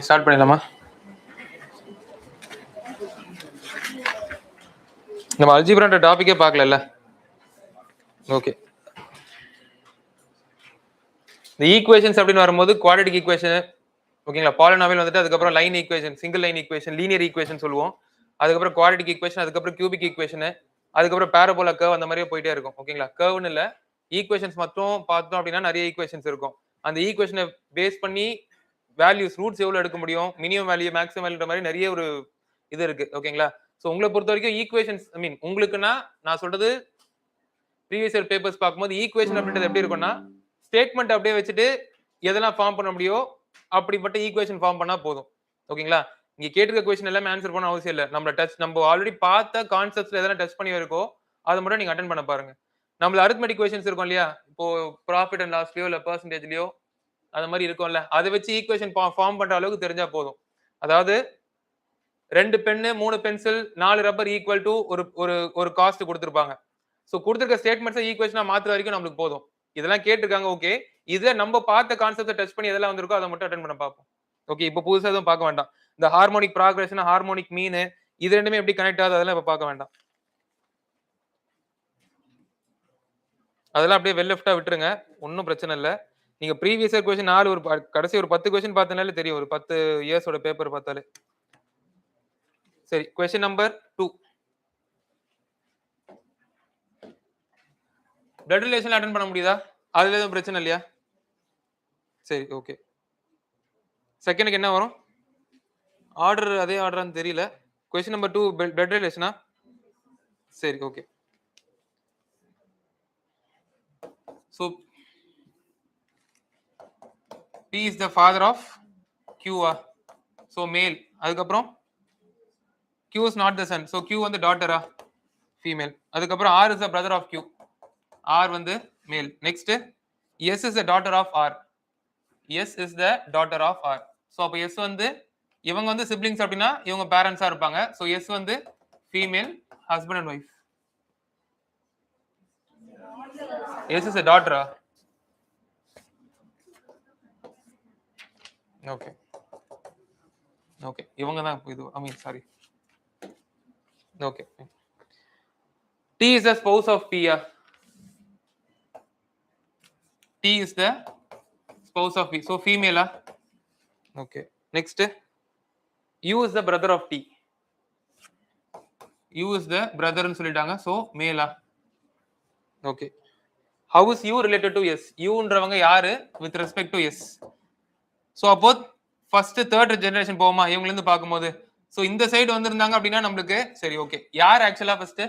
Start பண்ணிடலாமா? நம்ம அல்ஜிப்ரான்ற டாபிக்கே பார்க்கல. ஓகே, இந்த ஈக்குவேஷன்ஸ் அப்படின்னு வரும்போது குவாட்ரேட்டிக் ஈக்குவேஷன், ஓகேங்களா, பாலினாமியல் வந்துட்டு அதுக்கப்புறம் line equation, single line equation, linear equation சொல்லுவோம். அதுக்கப்புறம் குவாட்ரேட்டிக் ஈக்குவேஷன், அதுக்கப்புறம் கியூபிக் ஈக்குவேஷன், அதுக்கப்புறம் பேரபோலா கர்வ், அந்த மாதிரியே போயிட்டே இருக்கும். ஓகேங்களா, கர்வ்னு இல்லை, ஈக்குவேஷன்ஸ் மட்டும் பார்த்தோம் அப்படின்னா நிறைய ஈக்குவேஷன்ஸ் இருக்கும். அந்த ஈக்குவேஷனை பேஸ் பண்ணி வேல்யூஸ் ரூட்ஸ் எவ்வளவு எடுக்க முடியும், மினிமம் வேல்யூ மேக்ஸிமம் வேல்யூன்ற மாதிரி நிறைய ஒரு இது இருக்கு. ஓகேங்களா, ஸோ உங்களை பொறுத்த வரைக்கும் ஈக்குவேஷன்ஸ் ஐ மீன் உங்களுக்குன்னா நான் சொல்றது ப்ரீவியஸ் இயர் பேப்பர்ஸ் பார்க்கும்போது ஈக்குவேஷன் அப்படின்றது எப்படி இருக்கும்னா ஸ்டேட்மெண்ட் அப்படியே வச்சுட்டு எதெல்லாம் ஃபார்ம் பண்ண முடியும் அப்படிப்பட்ட ஈக்குவேஷன் ஃபார்ம் பண்ணா போதும். ஓகேங்களா, இங்க கேட்டிருக்க கொஸ்டின் எல்லாமே ஆன்சர் பண்ண அவசியம் இல்லை. நம்ம ஆல்ரெடி பார்த்த கான்செப்ட்ஸ்ல எதெல்லாம் டச் பண்ணி இருக்கோ அதை மட்டும் நீங்க அட்டென்ட் பண்ண பாருங்க. நம்மள அரித்மெட்டிக் கொஸ்டின்ஸ் இருக்கும் இல்லையா, இப்போ ப்ராஃபிட் அண்ட் லாஸ்லயோ இல்ல பெர்சன்டேஜ்லயோ அந்த மாதிரி இருக்கும்ல, அதை வச்சு ஈக்குவேஷன் ஃபார்ம் பண்ற அளவுக்கு தெரிஞ்சா போதும். அதாவது 2 pen 3 pencil 4 rubber equal to ஒரு காஸ்ட் கொடுத்துருப்பாங்க. ஸோ கொடுத்துருக்க ஸ்டேட்மெண்ட்ஸை ஈக்குவேஷனா மாத்துற வரைக்கும் நம்மளுக்கு போதும். இதெல்லாம் கேட்டிருக்காங்க. ஓகே, இதுல நம்ம பார்த்த கான்செப்டை டச் பண்ணி எதெல்லாம் வந்திருக்கோ அதை மட்டும் அட்டென்ட் பண்ண பார்ப்போம். ஓகே, இப்போ புதுசா எதுவும் பார்க்க வேண்டாம். இந்த ஹார்மோனிக் ப்ராக்ரஷன், ஹார்மோனிக் மீன், இது ரெண்டுமே எப்படி கனெக்ட் ஆகுது அதெல்லாம் இப்ப பார்க்க வேண்டாம். அதெல்லாம் அப்படியே வெல் லெஃப்டா விட்டுருங்க, ஒன்றும் பிரச்சனை இல்லை. நீங்க ப்ரீவியஸ் இயர் கொஸ்டின் 4 ஒரு கடைசி ஒரு 10 கொஸ்டின் பார்த்தனாலே தெரியும், ஒரு 10 இயர்ஸோட பேப்பர் பார்த்தாலே. சரி, question number 2. Blood relation attend பண்ண முடியுதா? அதுல எதுவும் பிரச்சனை இல்லையா? சரி, ஓகே. செகண்டுக்கு என்ன வரும்? ஆர்டர் அதே ஆர்டரான்னு தெரியல. கொஸ்டின் நம்பர் 2 பிளட் ரிலேஷனா? சரி, okay. So P is the father of Q. So male. அதுக்கப்புறம் Q is not the son. So Q வந்து daughter female. அதுக்கப்புறம் R is the brother of Q. R வந்து male. Next S is the daughter of R. S is the daughter of R. So அப்ப S வந்து இவங்க வந்து siblings அப்படின்னா இவங்க பேரண்ட்ஸா இருப்பாங்க. So S வந்து female, husband and wife. S is a daughter. Okay, okay, இவங்க தான் இது I mean sorry. Okay, T is the spouse of P. T is the spouse of P. So female. Okay. Next. U is the brother of T. U is the brother னு சொல்லிட்டாங்க. So male. Okay. How is U related to S? U ன்றவங்க யாரு with respect to S? So அப்போ first third generation போவோமா இவங்க இருந்து பார்க்கும்போது. So இந்த side வந்திருந்தாங்க அப்படின்னா நம்மளுக்கு சரி ஓகே. யார் ஆக்சுவலா ஃபர்ஸ்ட்?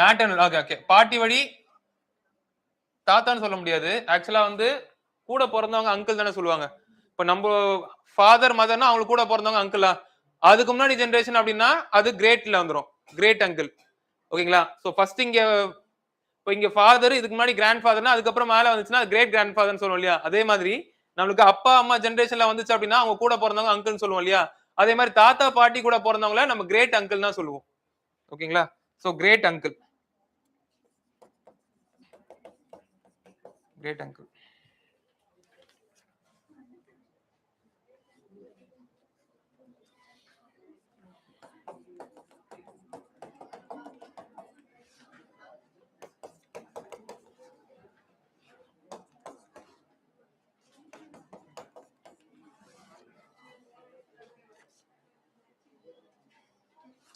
மேட்டர்னல். Okay okay. பாட்டி வழி தாத்தான்னு சொல்ல முடியாது. ஆக்சுவலா வந்து கூட பிறந்தவங்க அங்கிள் தானே சொல்லுவாங்க. இப்ப நம்ம ஃபாதர் மதர்னா அவங்க கூட பிறந்தவங்க அங்கிளா. அதுக்கு முன்னாடி ஜெனரேஷன் அப்படின்னா அது கிரேட்ல வந்துரும். Great uncle. ஓகேங்களா? சோ ஃபர்ஸ்ட் இங்க இப்போ இங்க ஃபாதர் இதுக்கு முன்னாடி கிராண்ட் ஃபாதர்னா அதுக்கப்புறம் மேல வந்துச்சுன்னா கிரேட் கிராண்ட் ஃபாதர்னு சொல்லுவோம் இல்லையா? அதே மாதிரி நம்மளுக்கு அப்பா அம்மா ஜெனரேஷன்ல வந்துச்சு அப்படின்னா அவங்க கூட பிறந்தவங்க அங்கிள்னு சொல்லுவோம் இல்லையா? அதே மாதிரி தாத்தா பாட்டி கூட பிறந்தவங்கள நம்ம கிரேட் அங்கிள் தான் சொல்லுவோம். ஓகேங்களா? So great uncle. Great uncle.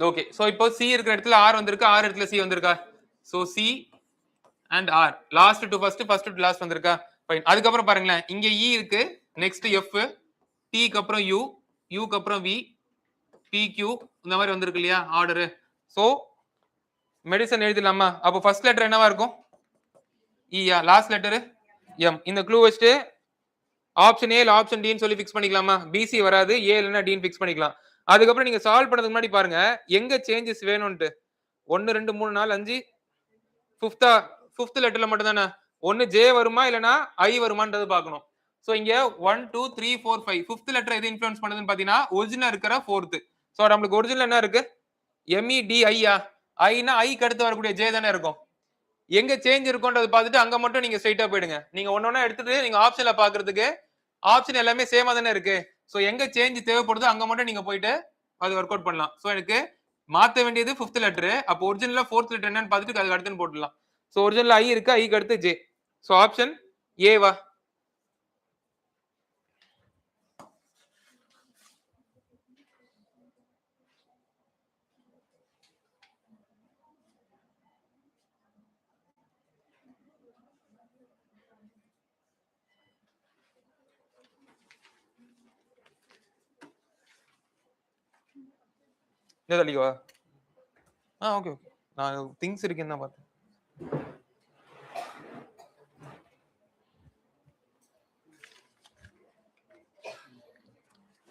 Okay. So இப்போ C இருக்கிற இடத்துல R வந்திருக்கு, R இடத்துல C வந்திருக்கா? So C and R. Last to first, first to last வந்திருக்கா? ஃபைன். அதுக்கு அப்புறம் பாருங்களேன். இங்க E இருக்கு, நெக்ஸ்ட் F, T க்கு அப்புறம் U, U க்கு அப்புறம் V, PQ இந்த மாதிரி வந்திருக்கு இல்லையா ஆர்டர். So medicine எழுதிடலாமா? அப்போ ஃபர்ஸ்ட் லெட்டர் என்னவா இருக்கும்? E. Last letter M. இந்த க்ளூ வச்சுட்டு ஆப்ஷன் ஏ ஆப்ஷன் டின்னு சொல்லி ஃபிக்ஸ் பண்ணிக்கலாமா? பிசி வராது, ஏ இல்லைன்னா டின்னு ஃபிக்ஸ் பண்ணிக்கலாம். அதுக்கப்புறம் நீங்க சால்வ் பண்ணதுக்கு முன்னாடி பாருங்க எங்க சேஞ்சஸ் வேணும்ட்டு. 1 2 3 4 5 ஃபிஃப்த் லெட்டர்ல மட்டும் தானே ஒன்னு ஜே வருமா இல்லனா ஐ வருமான்றது பார்க்கணும். சோ இங்க 1 2 3 4 5 ஃபிஃப்த் லெட்டர் எது இன்ஃப்ளூயன்ஸ் பண்ணுதுன்னு பாத்தீங்கன்னா ஒரிஜினல் இருக்கிற ஃபோர்த். சோ நமக்கு ஒரிஜினல் என்ன இருக்கு? MEDI. ஐனா ஐக்கு அடுத்து வரக்கூடிய ஜே தானே இருக்கும். எங்க சேஞ்ச் இருக்கும்ன்றது பார்த்துட்டு அங்க மட்டும் நீங்க ஸ்ட்ரைட்டா போயிடுங்க. நீங்க ஒன்னொன்னா எடுத்துட்டு நீங்க ஆப்ஷன்ல பாக்குறதுக்கு ஆப்ஷன் எல்லாமே சேமா தானே இருக்கு. சோ எங்க சேஞ்ச் தேவைப்படுதோ அங்க மட்டும் நீங்க போயிட்டு அது ஒர்க் அவுட் பண்ணலாம். சோ எனக்கு மாத்த வேண்டியது ஃபிஃப்த் லெட்டர். அப்போ ஒரிஜினலா ஃபோர்த் லெட்டர் என்னன்னு பார்த்துட்டு அதுக்கு அடுத்துன்னு போட்டுடலாம். சோ ஒரிஜினல் ஐ இருக்கு, ஐக்கு அடுத்து ஜே. சோ ஆப்ஷன் ஏவா? இந்த தள்ளிக்கவா? Okay okay. நான் திங்ஸ் இருக்குன்னு தான் பார்த்தேன்.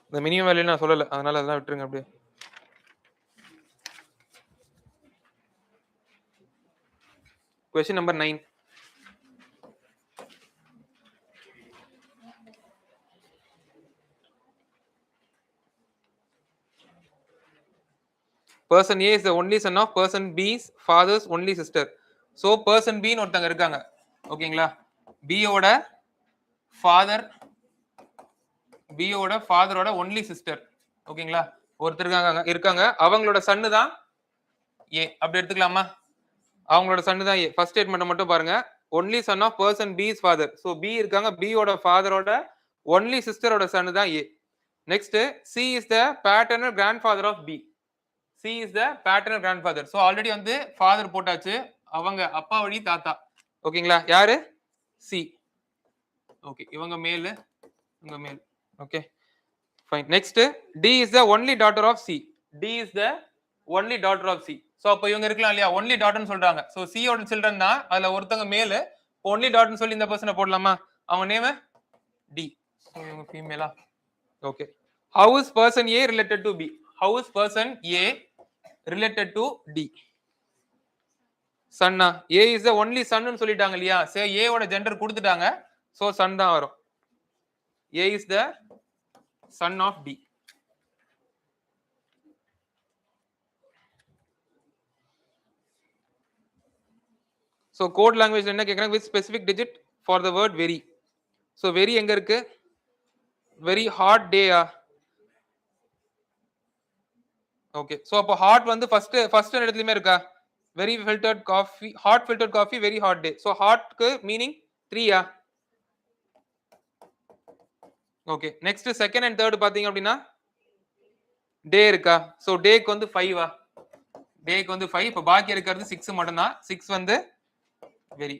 இந்த மினிமம் வேல்யூ நான் சொல்லல, அதனால அதெல்லாம் விட்டுருங்க அப்படியே. Question number 9. Person A is the only son of person B's father's only sister. So person B ன்னு ஒருத்தங்க இருக்காங்க. ஓகேங்களா? B ஓட ஃபாதர் பியோட ஃபாதரோட ஒன்லி சிஸ்டர். ஓகேங்களா? ஒருத்தர் இருக்காங்க. அவங்களோட சன்னு தான் ஏ. அப்படி எடுத்துக்கலாமா? அவங்களோட சன்னு தான் ஏ. ஃபர்ஸ்ட் ஸ்டேட்மெண்ட் மட்டும் பாருங்க. Only son of person B's father. So B இருக்காங்க, பியோட ஃபாதரோட ஒன்லி சிஸ்டரோட சன்னு தான் A. Next C is the paternal grandfather of B. C is the paternal grandfather. So already வந்து ஃபாதர் போட்டாச்சு, அவங்க அப்பா வழி தாத்தா. ஓகேங்களா? யாரு? சி. ஓகே, இவங்க மேல், இவங்க male. Okay fine. Next D is the only daughter of C. D is the only daughter of C. So அப்ப இவங்க இருக்கலாம் இல்லையா, ஒன்லி டாட்டர்னு சொல்றாங்க. சோ சி ஓட சில்ட்ரன் தான், அதுல ஒருத்தங்க மேல், ஒன்லி டாட்டர்னு சொல்லி இந்த பர்சனை போடலாமா? அவங்க நேம் டி. இவங்க ஃபீமேலா? Okay. How is person A related to B? How is person A related to D? Chana. A is the only son னு சொல்லிட்டாங்க இல்லையா? சோ A ஓட ஜெண்டர் கொடுத்துட்டாங்க. சோ சன் தான் வரும். A is the son of D. So code language என்ன கேக்குறாங்க? With specific digit for the word very. So very எங்க இருக்கு? Very hot day. Okay so அப்போ ஹாட் வந்து ஃபர்ஸ்ட் இடத்துலயுமே இருக்கா very filtered coffee hot filtered coffee very hot day so ஹாட்க்கு meaning 3யா okay next second and third பாத்தீங்க அப்படின்னா டே இருக்கா சோ டேக்கு வந்து 5வா டேக்கு வந்து 5 இப்போ பாக்கி இருக்கிறது 6 மட்டும் தான் 6 வந்து வெரி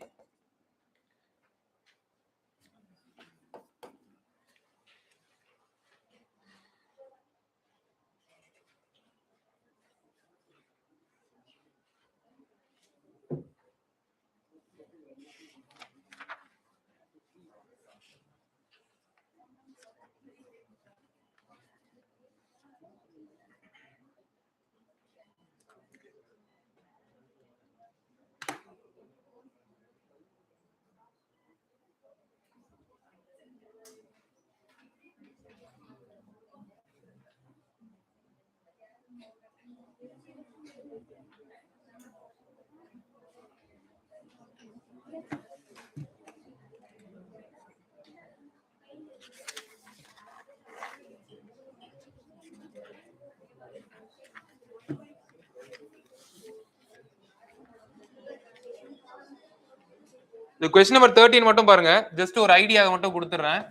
இந்த கொஸ்டின் நம்பர் 13 மட்டும் பாருங்க ஜஸ்ட் ஒரு ஐடியா மட்டும் கொடுத்துறேன்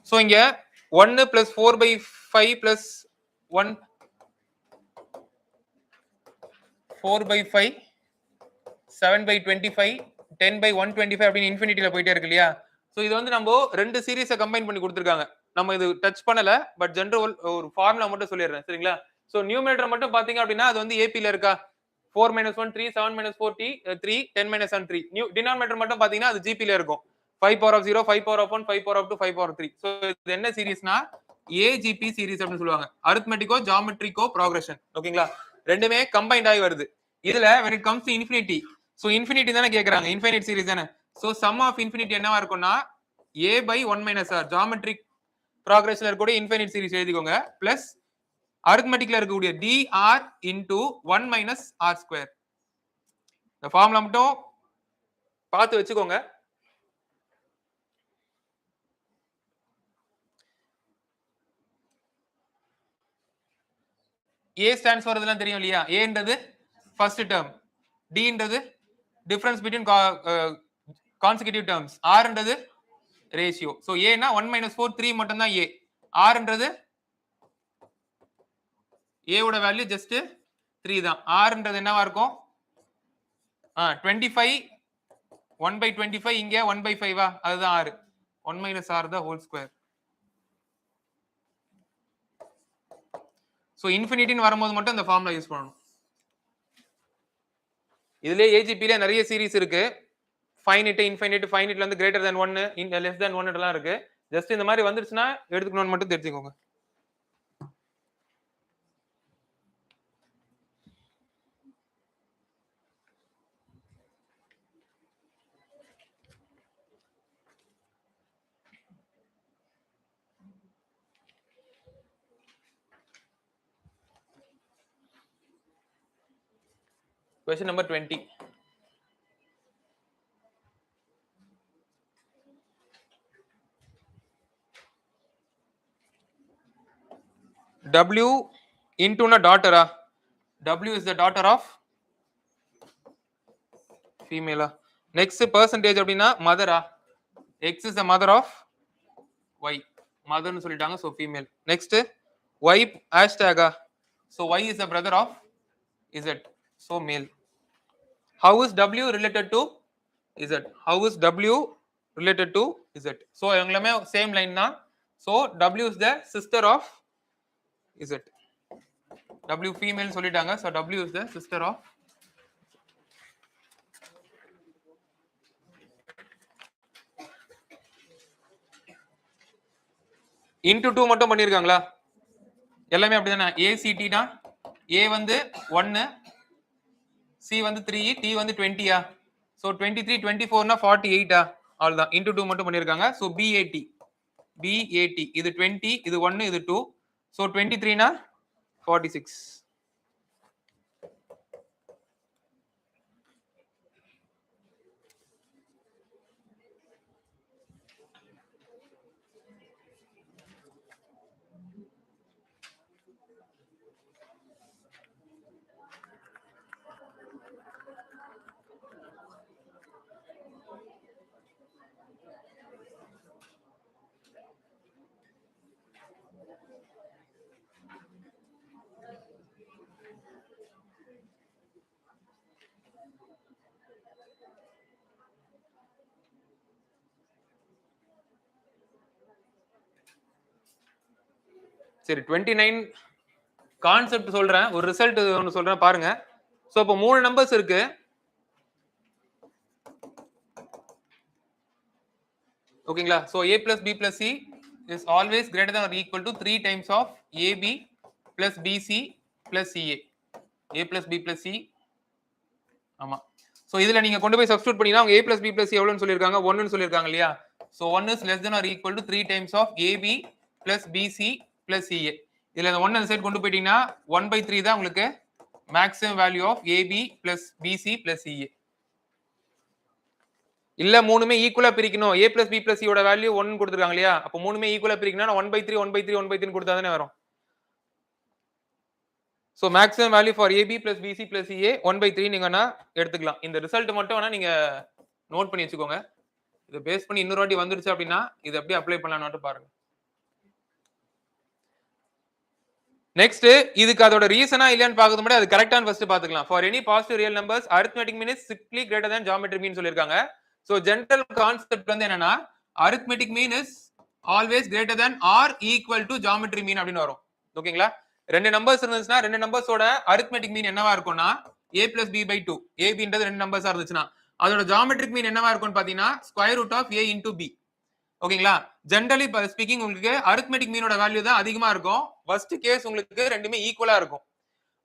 சோ இங்க 1 plus 4/5 plus 1 4/5 7/25 10/125 அப்படின்னு இன்ஃபினிட்டில போயிட்டே இருக்கு இல்லையா சோ இது வந்து நம்ம ரெண்டு சீரிஸை கம்பைன் பண்ணி கொடுத்துருக்காங்க நம்ம இது டச் பண்ணல பட் ஜெனரல் ஒரு ஃபார்முலா மட்டும் சொல்லிடுறேன் சரிங்களா சோ நியூமரேட்டர் மட்டும் பாத்தீங்க அப்படின்னா அது வந்து ஏபில இருக்கா 4 minus 1 3 7 minus 4 t 3 10 minus 1 3 new denominator மட்டும் பாத்தீங்கன்னா அது ஜிபில இருக்கும் 5 power of 0 5 power of 1 5 power of 2 5 power of 3 so இது என்ன சீரிஸ்னா ஏஜிபி சீரிஸ் அப்படின்னு சொல்லுவாங்க அரித்மெட்டிக்கோ ஜியோமெட்ரிக்கோ ப்ரோக்ரஷன் ஓகேங்களா ரெண்டுமே கம்பைன்ட் ஆகி வருது இதுல when it comes to infinity so infinity தானே கேக்குறாங்க இன்ஃபைனைட் சீரிஸ் தானே சோ சம் ஆஃப் இன்ஃபினிட்டி என்னவா இருக்கும்னா a by 1 minus r geometric ப்ரோக்ரஷன்ல இருக்கக்கூடிய இன்ஃபைனைட் சீரிஸ் எழுதிக்கோங்க பிளஸ் அரித்மெட்டிக்ல இருக்கக்கூடிய dr into 1 minus r square இந்த ஃபார்முலா மட்டும் பார்த்து வச்சுக்கோங்க a stands for இதெல்லாம் தெரியும் இல்லையா a ன்றது ஃபர்ஸ்ட் டேர்ம் d ன்றது டிஃபரன்ஸ் பிட்வீன் கான்செக்யூட்டிவ் டேர்ம்ஸ் r ன்றது ரேஷியோ சோ a னா 1 minus 4 3 மட்டும் தான் a r ன்றது a ஓட வேல்யூ ஜஸ்ட் 3 தான் r ன்றது என்னவா இருக்கும் 25 1/25 இங்க 1/5 அதுதான் r 1 minus r the whole square so இன்ஃபினிட்டின்னு வரும்போது மட்டும் இந்த ஃபார்முலா யூஸ் பண்ணணும் இதுலயே ஏஜிபில நிறைய சீரிஸ் இருக்கு ஃபைனைட் இன்ஃபைனைட் ஃபைனைட்ல இருந்து கிரேட்டர் தென் 1 லெஸ் தென் 1 எல்லாம் இருக்கு ஜஸ்ட் இந்த மாதிரி வந்துருச்சுன்னா எடுத்துக்கணும்னு மட்டும் தெரிஞ்சுக்கோங்க Question number 20. W into a daughter. W is the daughter of female. Next percentage அப்படினா mother. X is the mother of Y. Mother னு சொல்லிட்டாங்க so female. Next Y hashtag. So Y is the brother of Z. So male. How is W related to Z? How is W related to Z? So இவங்களுமே same line தான். So W is the sister of Z. W female சொல்லிட்டாங்க. So W is the sister of into 2 மட்டும் பண்ணிருக்காங்களா எல்லாமே அப்படிதானே ACT தான் A வந்து 1 C வந்து 3 T வந்து 20 so 23 24 னா 48 அவ்வளவுதான் into 2 மட்டும் பண்ணிருக்காங்க so BAT இது 20 இது 1 இது 2 so 23 னா 46 சரி 29 கான்செப்ட் சொல்றேன், ஒரு ரிசல்ட் ஒன்னு சொல்றேன் பாருங்க. சோ இப்போ 3 நம்பர்ஸ் இருக்கு. ஓகேங்களா? So a plus b plus c is always greater than or equal to 3 times of ab plus bc plus ca. a plus b plus c ஆமா. சோ இதுல நீங்க கொண்டு போய் சப்ஸ்டிட்யூட் பண்ணீங்கன்னா அவங்க a plus b plus c எவ்வளவுன்னு சொல்லிருக்காங்க 1 ன்னு சொல்லிருக்காங்க இல்லையா? So 1 is less than or equal to 3 times of ab plus bc plus ca. இதுல இந்த 1 அந்த சைடு கொண்டு போயிட்டீங்கன்னா 1/3 தான் உங்களுக்கு maximum value of ab plus bc plus ca. இல்ல மூணுமே ஈக்குவலா பிரிக்கணும். a plus b plus c யோட வேல்யூ 1 கொடுத்திருக்காங்க இல்லையா? அப்ப மூணுமே ஈக்குவலா பிரிக்கணும்னா 1/3 1/3 1/3 கொடுத்தா தானே வரும். So maximum value for ab plus bc plus ca 1/3 நீங்கனா எடுத்துக்கலாம். இந்த ரிசல்ட் மட்டும் வேணா நீங்க நோட் பண்ணி வச்சுக்கோங்க. இத பேஸ் பண்ணி இன்னொரு வாட்டி வந்துருச்சு அப்படினா இத அப்படியே அப்ளை பண்ணலாம்னு பாருங்க. நெக்ஸ்ட் இதுக்கு அதோட ரீசனா இல்லையான்னு பார்க்கிறது முன்னாடி அது கரெக்ட்டான்னு ஃபர்ஸ்ட் பாத்துக்கலாம். For any positive real numbers arithmetic mean is strictly greater than geometric mean சொல்லிருக்காங்க. சோ ஜெனரல் கான்செப்ட் வந்து என்னன்னா arithmetic mean is always greater than or equal to geometric mean அப்படினு வரும். ஓகேங்களா? ரெண்டு நம்பர்ஸ் இருந்துச்சுனா ரெண்டு நம்பர்ஸோட arithmetic mean என்னவா இருக்கும்னா a plus b by 2. ab ன்றது ரெண்டு நம்பர்ஸா இருந்துச்சுனா அதோட geometric mean என்னவா இருக்கும்னு பாத்தீங்கன்னா square root of a into b. ஓகேங்களா? ஜெனரலி ஸ்பீக்கிங் உங்களுக்கு arithmetic mean ஓட வேல்யூ தான் அதிகமா இருக்கும். ஃபர்ஸ்ட் கேஸ் உங்களுக்கு ரெண்டுமே ஈக்குவலா இருக்கும்.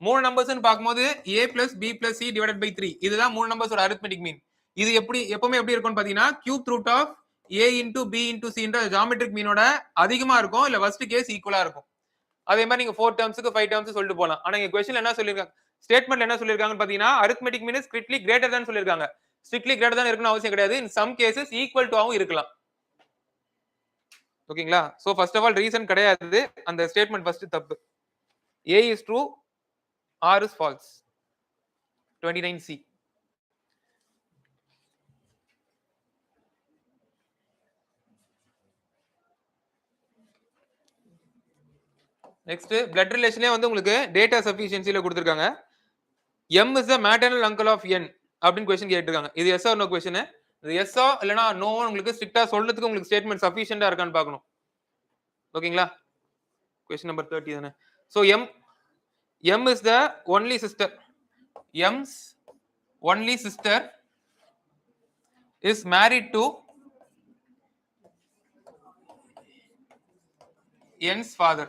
மூணு நம்பர்ஸ்னு பாக்கும்போது a plus b plus c divided by 3 இதுதான் மூணு நம்பர்ஸோட arithmetic mean. இது எப்பவுமே எப்படி இருக்கும்னு பாத்தீங்கன்னா cube root of a into b into c ன்ற geometric mean ஓட அதிகமா இருக்கும் இல்ல ஃபர்ஸ்ட் கேஸ் ஈக்குவலா இருக்கும். அதே மாதிரி நீங்க 4 டேர்ம்ஸ்க்கு 5 டேர்ம்ஸ் சொல்லிட்டு போலாம். ஆனா இங்க क्वेश्चनல என்ன சொல்லிருக்காங்க ஸ்டேட்மென்ட்ல என்ன சொல்லிருக்காங்கன்னு பாத்தீங்கன்னா arithmetic mean is strictly greater than சொல்லிருக்காங்க. strictly greater than இருக்கணும் அவசியம் கிடையாது. in some cases equal to ஆவும் இருக்கலாம். ஓகேங்களா? So first of all reason கிடையாது. அந்த ஸ்டேட்மென்ட் ஃபர்ஸ்ட் தப்பு. a is true, r is false. 29c. Next blood ரிலேஷன்லயே வந்து உங்களுக்கு டேட்டா சஃபிஷியன்சில கொடுத்திருக்காங்க. m is the maternal uncle of n அப்படினு क्वेश्चन கேட்டிருக்காங்க. இது yes or no क्वेश्चन. இது yes ஆ இல்லனா no உங்களுக்கு ஸ்ட்ரிக்ட்டா சொல்றதுக்கு உங்களுக்கு ஸ்டேட்மென்ட் சஃபிஷியன்ட்டா இருக்கான்னு பார்க்கணும். ஓகேங்களா? क्वेश्चन நம்பர் 30 தானே. So m is the only sister. m's only sister is married to n's father.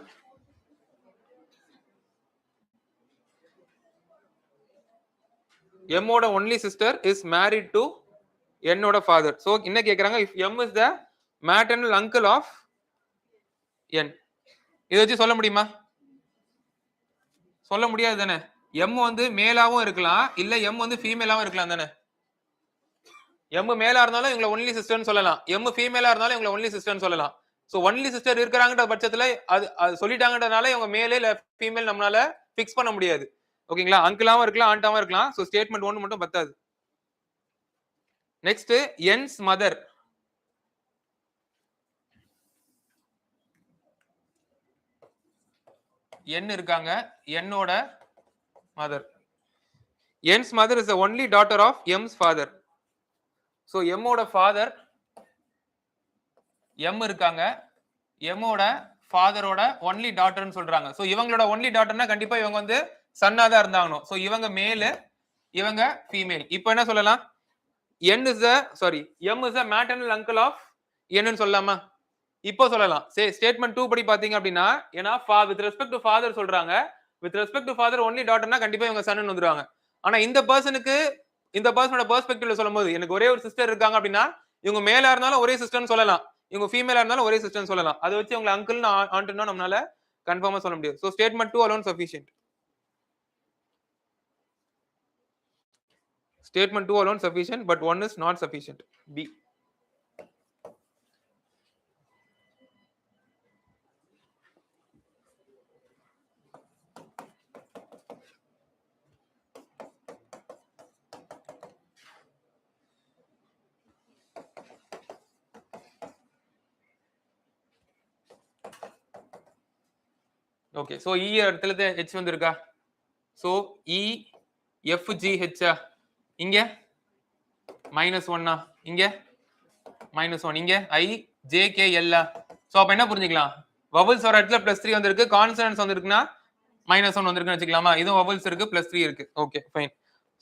m ஓட only sister is married to n ஓட father. So என்ன கேக்குறாங்க if m is the maternal uncle of n. இத வச்சு சொல்ல முடியுமா? சொல்ல முடியாது தானே. m வந்து மேலாவும் இருக்கலாம் இல்ல m வந்து ஃபீமேலாவும் இருக்கலாம் தானே. m மேலா இருந்தாலும் இவங்க only sisterன்னு சொல்லலாம். m ஃபீமேலா இருந்தாலும் இவங்க only sisterன்னு சொல்லலாம். சோ only sister இருக்கறாங்கன்ற பட்சத்துல அது சொல்லிட்டாங்கன்றதால இவங்க மேல் இல்ல ஃபீமேல் நம்மளால ஃபிக்ஸ் பண்ண முடியாது. ஓகேங்களா? அங்கிளாவும் இருக்கலாம் ஆண்டாவும் இருக்கலாம். சோ ஸ்டேட்மென்ட் 1 மட்டும் பத்தாது. Next n's mother. n இருக்காங்க n ஓட mother. n's mother is the only daughter of m's father. So m ஓட father m இருக்காங்க m ஓட ஃபாதரோட only daughterன்னு சொல்றாங்க. சோ இவங்களோட only daughterனா கண்டிப்பா இவங்க வந்து சன்னா தான் இருந்தாங்கணும். சோ இவங்க மேல் இவங்க ஃபீமேல். இப்போ என்ன சொல்லலாம்? m is the maternal uncle of n ன்னு சொல்லலாமா? இப்போ சொல்லலாம். ஸ்டேட்மென்ட் 2 படி பாத்தீங்க அப்படினா ஏனா with respect to father சொல்றாங்க. with respect to father only daughterனா கண்டிப்பா இவங்க சன்னு வந்துருவாங்க. ஆனா இந்த பர்சனுக்கு இந்த பர்சனோட பெர்ஸ்பெக்டிவ்ல சொல்லும்போது எனக்கு ஒரே ஒரு சிஸ்டர் இருக்காங்க அப்படினா இவங்க மேலா இருந்தாலும் ஒரே சிஸ்டர்னு சொல்லலாம். இவங்க ஃபீமேலா இருந்தாலும் ஒரே சிஸ்டர்னு சொல்லலாம். அதை வச்சு அவங்க அங்கிள் ஆண்ட்னா நம்மளால கன்ஃபார்மா சொல்ல முடியாது. So statement 2 alone sufficient. Statement 2 alone sufficient, but 1 is not sufficient. B. Okay, so E இடத்துல H வந்திருக்கா? So E F G H இங்க -1 இங்க -1 இங்க I J K L. So அப்ப என்ன புரிஞ்சுக்கலாம்? வவல்ஸ் வர இடத்துல +3 வந்திருக்கு, கான்சனன்ட்ஸ் வந்திருக்குன்னா -1 வந்திருக்குன்னு வச்சுக்கலாமா? இதுவும் வவல்ஸ் இருக்கு, +3 இருக்கு. Okay fine.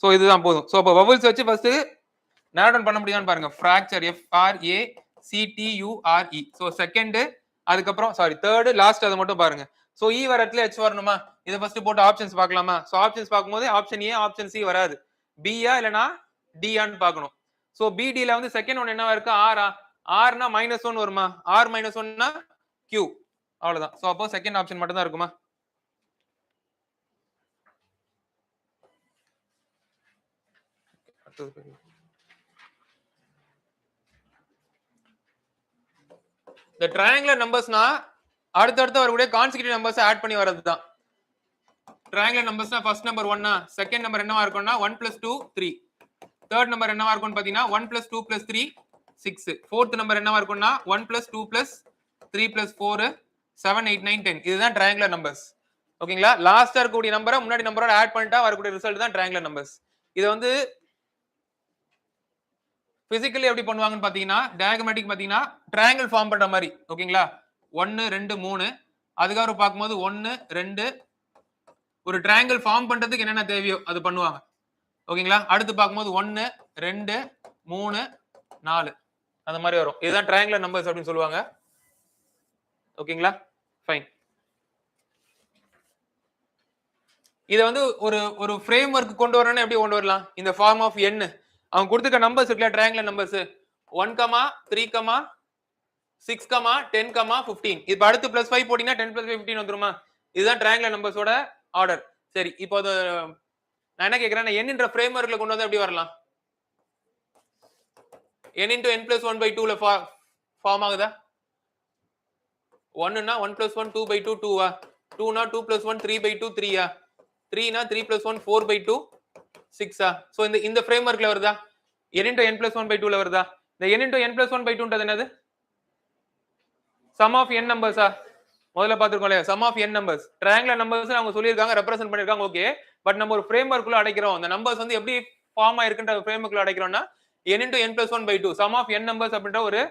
சோ இதுதான் போதும். சோ அப்ப வவல்ஸ் வச்சு ஃபர்ஸ்ட் நேரோ டவுன் பண்ண முடியுமான்னு பாருங்க. Fracture FRACTURE. சோ செகண்ட், அதுக்கப்புறம் தேர்ட், லாஸ்ட் அதை மட்டும் பாருங்க. சோ இ வர இடத்துல h வரணுமா? இதை ஃபர்ஸ்ட் போட்டு ஆப்ஷன்ஸ் பார்க்கலாமா? சோ ஆப்ஷன்ஸ் பார்க்கும்போது ஆப்ஷன் ஏ, ஆப்ஷன் சி வராது. பியா இல்லனா டியான்னு பார்க்கணும். சோ பிடில வந்து செகண்ட் ஒன் என்னவா இருக்கு? ஆரா? ஆர்னா -1 வருமா? ஆர் -1னா Q. அவ்வளவுதான். சோ அப்போ செகண்ட் ஆப்ஷன் மட்டும் தான் இருக்குமா? இந்த ட்ரையாங்குலர் நம்பர்ஸ்னா அடுத்தடுத்து வரக்கூடிய கான்சிக்யூட்டிவ் நம்பர்ஸ் ஆட் பண்ணி வரதுதான். ட்ரையாங்குலர் நம்பர்ஸ்னா ஃபர்ஸ்ட் நம்பர் 1னா செகண்ட் நம்பர் என்னவா இருக்கும்னா 1 + 2 3. தேர்ட் நம்பர் என்னவா இருக்கும்னு பாத்தீங்கன்னா 1 + 2 + 3 6. ஃபோர்த் நம்பர் என்னவா இருக்கும்னா 1 + 2 + 3 + 4 7 8 9 10. இதுதான் ட்ரையாங்குலர் நம்பர்ஸ். ஓகேங்களா? லாஸ்டா இருக்கக்கூடிய நம்பரை முன்னாடி நம்பரோட ஆட் பண்ணிட்டா வரக்கூடிய ரிசல்ட் தான் ட்ரையாங்குலர் நம்பர்ஸ். இது வந்து பிசிக்கலி எப்படி பண்ணுவாங்கன்னு பாத்தீங்கன்னா டயக்ராமேட்டிக் பாத்தீங்கன்னா ட்ரையாங்கிள் ஃபார்ம் பண்ற மாதிரி. ஓகேங்களா? 1 2 3. அதுக்கப்புறம் பார்க்கும்போது 1 2 ஒரு ட்ரையாங்கிள் ஃபார்ம் பண்றதுக்கு என்னென்ன தேவையோ அது பண்ணுவாங்க. ஓகேங்களா? அடுத்து பார்க்கும்போது 1 2 3 4 அந்த மாதிரி வரும். இதுதான் ட்ரையாங்குலர் நம்பர்ஸ் அப்படின்னு சொல்லுவாங்க. ஓகேங்களா? ஃபைன். இத வந்து ஒரு ஒரு ஃப்ரேம் ஒர்க் கொண்டு வரணும்னா எப்படி கொண்டு வரலாம்? இந்த ஃபார்ம் ஆஃப் n அவங்க கொடுத்துக்க நம்பர்ஸ் இருக்குல்ல ட்ரையாங்குலர் நம்பர்ஸ் 1 3 6 10 15. இப்ப அடுத்து +5 போட்டீங்கன்னா 10 + 5 15 வந்துருமா? இதுதான் ட்ரையாங்குலர் நம்பர்ஸோட ஆர்டர். சரி இப்போ அது நான் என்ன கேக்குறேன், n என்ற ஃப்ரேம் ஒர்க்ல கொண்டு வந்தா எப்படி வரலாம்? n × n + 1/2 ல ஃபார்ம் ஆகுதா? 1 னா 1 + 1 2/2 2 2 னா 2 + 1 3/2 3 3 னா 3 + 1 4/2 6 சோ இந்த ஃப்ரேம் ஒர்க்ல வருதா? n × n + 1/2 ல வருதா? இந்த n × n + 1/2ன்றது என்னது? சம் ஆஃப் n நம்பர்ஸா? முதல்ல பாத்துருக்கோம்ல sum of n numbers. Triangular numbers அவங்க சொல்லிருக்காங்க, ரெப்ரசன்ட் பண்ணிருக்காங்க. ஓகே. பட் நம்ம ஒரு ஃப்ரேம் ஒர்க்குள்ள அடைக்கிறோம். அந்த நம்பர்ஸ் வந்து எப்படி ஃபார்ம் ஆயிருக்குன்ற ஃப்ரேம் ஒர்க்குள்ள அடைக்கிறோம்னா n × n + 1/2 sum of n numbers அப்படின்ற ஒரு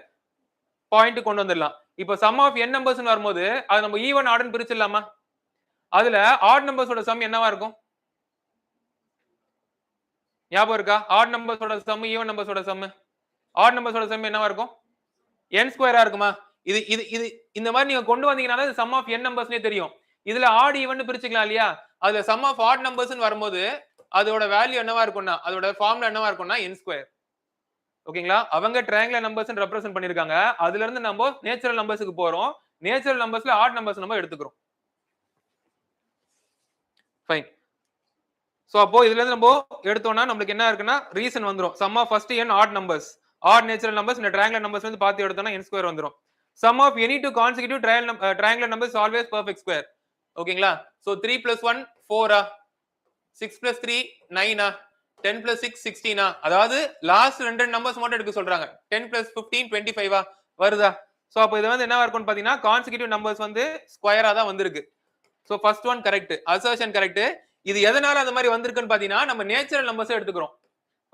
பாயிண்ட் கொண்டு வந்துடலாம். இப்போ சம் ஆஃப் n நம்பர்ஸ்னு வரும்போது அது நம்ம ஈவன் ஆர்டர்னு பிரிச்சிடலாமா? அதுல ஆட் நம்பர்ஸோட சம் என்னவா இருக்கும்? ஞாபகம் இருக்கா? ஆட் நம்பர்ஸோட சம் ஈவன் நம்பர்ஸோட சம். ஆட் நம்பர்ஸோட சம் என்னவா இருக்கும்? n2 இருக்குமா? இது இது இது இந்த மாதிரி நீங்க கொண்டு வந்தீங்கன்னா சம் ஆஃப் n நம்பர்ஸ்னே தெரியும். இதுல ஆட் ஈவன் பிரிச்சுக்கலாம் இல்லையா? அதுல சம் ஆஃப் ஆட் நம்பர்ஸ்னு வரும்போது அதோட வேல்யூ என்னவா இருக்கும்னா அதோட ஃபார்முலா என்னவா இருக்கும்னா n2. ஓகேங்களா? அவங்க ட்ரையாங்குலர் நம்பர்ஸ் ரெப்ரசன்ட் பண்ணிருக்காங்க. அதுல இருந்து நம்ம நேச்சுரல் நம்பர்ஸ்க்கு போறோம். நேச்சுரல் நம்பர்ஸ்ல ஆட் நம்பர்ஸ் நம்ம எடுத்துக்கிறோம். ஃபைன். சோ அப்போ இதுல இருந்து நம்ம எடுத்தோம்னா நமக்கு என்ன இருக்குன்னா ரீசன் வந்துரும். Sum of first n odd numbers. Odd natural numbers இந்த ட்ரையாங்குலர் நம்பர்ஸ் வந்து பார்த்து எடுத்தோம்னா n2 வந்துரும். Sum of any two consecutive triangular numbers always perfect square. ஓகேங்களா? சோ 3 + 1 4 6 + 3 9 10 + 6 16 அதாவது லாஸ்ட் ரெண்டு நம்பர்ஸ் மட்டும் எடுக்க சொல்றாங்க. 10 + 15 25 வருதா? சோ அப்ப இது வந்து என்னவா இருக்கும்னு பாத்தீங்கன்னா கான்சிக்யூட்டிவ் நம்பர்ஸ் வந்து ஸ்கொயரா தான் வந்திருக்கு. So first one correct, assertion correct. இது எதனால அந்த மாதிரி வந்திருக்குன்னு பாத்தீங்கன்னா நம்ம நேச்சுரல் நம்பர்ஸ் எடுத்துக்கிறோம்.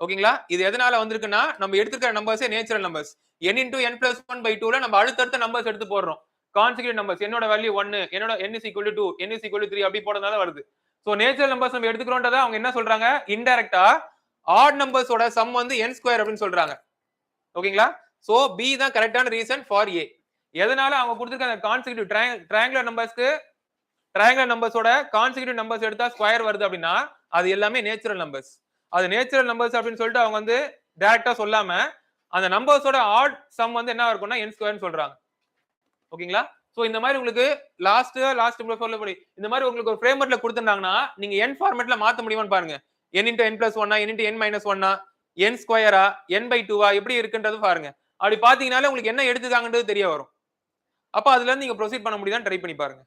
ஓகேங்களா? இது எதனால வந்திருக்குன்னா நம்ம எடுத்துக்கிற நம்பர்ஸே நேச்சுரல் நம்பர்ஸ். n × n + 1/2 ல நம்ம அடுத்தடுத்த நம்பர்ஸ் எடுத்து போடுறோம். கான்சிக்யூட்டிவ் நம்பர்ஸ் என்னோட வேல்யூ 1, என்னோட n = 2, n = 3 அப்படி போடுறதால வருது. சோ நேச்சுரல் நம்பர்ஸ் நம்ம எடுத்துக்கிறோம்ன்றத அவங்க என்ன சொல்றாங்க? இன்டைரக்டா ஆட் நம்பர்ஸோட சம் வந்து n2 அப்படின்னு சொல்றாங்க. ஓகேங்களா? சோ B தான் கரெக்டான ரீசன் ஃபார் A. எதனால அவங்க கொடுத்திருக்க கான்சிக்யூட்டிவ் ட்ரையாங்குலர் நம்பர்ஸ்க்கு ட்ரையாங்குலர் நம்பர்ஸோட கான்சிக்யூட்டிவ் நம்பர்ஸ் எடுத்தா ஸ்கொயர் வருது அப்படின்னா அது எல்லாமே நேச்சுரல் நம்பர்ஸ். அது நேச்சுரல் நம்பர்ஸ் அப்படின்னு சொல்லிட்டு அவங்க வந்து டைரக்டா சொல்லாம அந்த நம்பர்ஸோட ஆட் சம் வந்து என்ன இருக்கும்னா n2 ன்னு சொல்றாங்க. ஓகேங்களா? சோ இந்த மாதிரி உங்களுக்கு லாஸ்ட் சொல்லப்படி இந்த மாதிரி உங்களுக்கு ஒரு ஃப்ரேம்வொர்க்ல கொடுத்திருந்தாங்கன்னா நீங்க n ஃபார்மட்ல மாத்த முடியுமான்னு பாருங்க. n × n + 1 n × n - 1 n ஸ்கொயரா n/2 எப்படி இருக்குன்றது பாருங்க. அப்படி பாத்தீங்கனாலே உங்களுக்கு என்ன எடுத்துக்காங்கன்றது தெரிய வரும். அப்ப அதுல இருந்து நீங்க ப்ரோசீட் பண்ண முடியுதான்னு ட்ரை பண்ணி பாருங்க.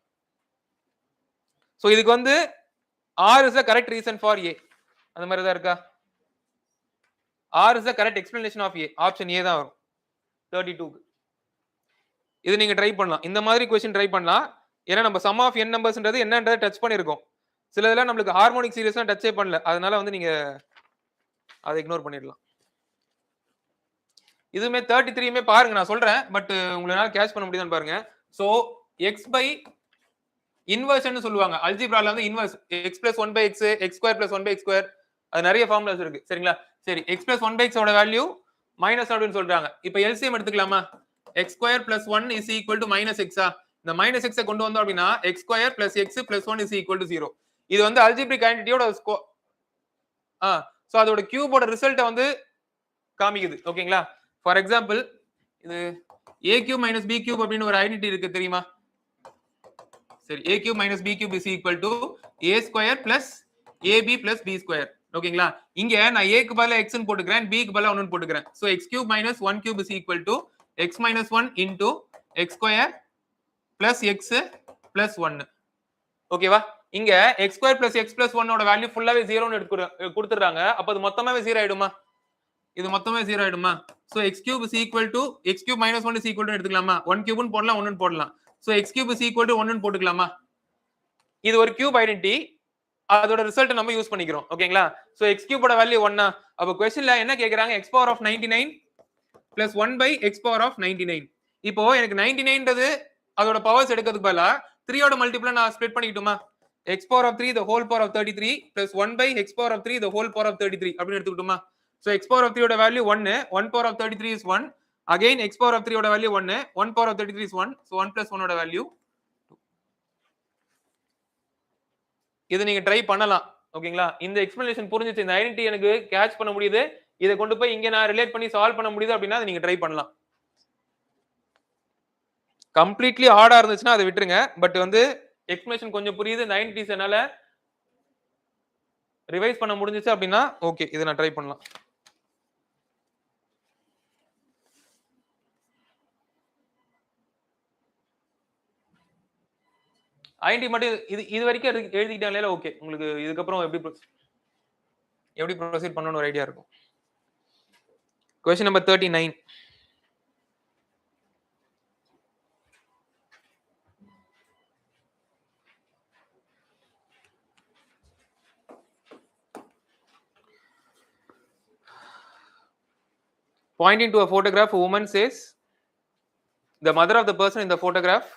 சோ இதுக்கு வந்து R is the correct reason for A. அந்த மாதிரி தான் இருக்கா? R is the correct explanation of A. Option A தான் வரும் 32 க்கு. இது நீங்க ட்ரை பண்ணலாம். இந்த மாதிரி क्वेश्चन ட்ரை பண்ணலாம். ஏன்னா நம்ம சம் ஆஃப் n நம்பர்ஸ்ன்றது என்னன்றதை டச் பண்ணிருக்கோம். சில இதெல்லாம் நம்மளுக்கு ஹார்மோனிக் சீரிஸ்லாம் டச்சே பண்ணல. அதனால வந்து நீங்க அதை இக்னோர் பண்ணிடலாம். இதுமே 33மே பாருங்க நான் சொல்றேன். பட் உங்களால கேட்ச் பண்ண முடியுதான்னு பாருங்க. சோ எக்ஸ் பை இன்வர்ஷன் சொல்லுவாங்க. அல்ஜிப்ரால வந்து inverse x plus one by x, x square plus one by x square, அது நிறைய ஃபார்முலாஸ் இருக்கு. சரிங்களா? சரி, எக்ஸ் பிளஸ் ஒன் பை எக்ஸோட வேல்யூ மைனஸ் அப்படின்னு சொல்றாங்க. இப்போ எல்சிஎம் எடுத்துக்கலாமா? X square plus one is equal to minus எக்ஸா? இந்த மைனஸ் எக்ஸை கொண்டு வந்தோம் அப்படின்னா x square plus x plus one is equal to 0. இது வந்து அல்ஜிப்ரிக் ஐடென்டிட்டியோட சோ அதோட கியூபோட ரிசல்ட்டை வந்து காமிக்குது. ஓகேங்களா? ஃபார் எக்ஸாம்பிள் இது a cube minus b cube அப்படின்னு ஒரு ஐடென்டிட்டி இருக்கு தெரியுமா? சரி, a cube minus b cube is equal to a square plus ab plus b square. ஓகேங்களா? இங்க நான் a க்கு பதிலா x ன்னு போட்டுக்கிறேன், b க்கு பதிலா 1 ன்னு போட்டுக்கிறேன். So x cube minus 1 cube is equal to x minus 1 into x square plus x plus 1. ஓகேவா? இங்க x square plus x plus 1 ஓட வேல்யூ ஃபுல்லாவே 0 ன்னு கொடுத்துறாங்க. அப்ப அது மொத்தமாவே 0 ஆயிடுமா? இது மொத்தமே 0 ஆயிடுமா? So x cube is equal to x cube minus 1 is equal to எடுத்துக்கலாமா? 1 கியூப்னு போடலாம், 1 ன்னு போடலாம். So x cube is equal to 1 ன்னு போட்டுக்கலாமா? இது ஒரு கியூப் ஐடென்டிட்டி, அதோட ரிசல்ட் நம்ம யூஸ் பண்ணிக்கிறோம். ஓகேங்களா? சோ x கியூபோட வேல்யூ 1. அப்ப क्वेश्चनல என்ன கேக்குறாங்க? x power of 99 plus 1 by x power of 99. இப்போ எனக்கு 99ன்றது அதோட பவர்ஸ் எடுக்கிறதுக்கு பதிலா 3 ஓட மல்டிபிளை நான் ஸ்ப்ளிட் பண்ணிக்கிட்டுமா? x power of 3 the whole power of 33 plus 1 by x power of 3 the whole power of 33 அப்படி எடுத்துக்கிட்டுமா? So x power of 3 ஓட value 1, 1 power of 33 is 1. Again x power of 3 ஓட value 1, 1 power of 33 is 1. So 1 plus 1 ஓட value 2. இது நீங்க try பண்ணலாம். ஓகேங்களா? இந்த explanation புரிஞ்சிச்சு, இந்த ஐடென்டிட்டி எனக்கு கேட்ச் பண்ண முடியுது, இத கொண்டு போய் இங்க நான் ரிலேட் பண்ணி சால்வ் பண்ண முடியுது அப்படின்னா நீங்க ட்ரை பண்ணலாம். கம்ப்ளீட்லி ஹார்டா இருந்துச்சுன்னா அதை விட்டுருங்க. பட் வந்து எக்ஸ்பிளனேஷன் கொஞ்சம் புரியுது, இந்த ஐடென்டிட்டிஸ் என்னால ரிவைஸ் பண்ண முடிஞ்சிச்சு அப்படின்னா ஓகே, இதை நான் ட்ரை பண்ணலாம். ஐடென்டிட்டி மட்டும் இது வரைக்கும் எழுதிக்கிட்டாலே ஓகே. உங்களுக்கு இதுக்கப்புறம் எப்படி ப்ரொசீட் பண்ணணும்னு ஒரு ஐடியா இருக்கும். Question number 39. Pointing to a photograph, a woman says, the mother of the person in the photograph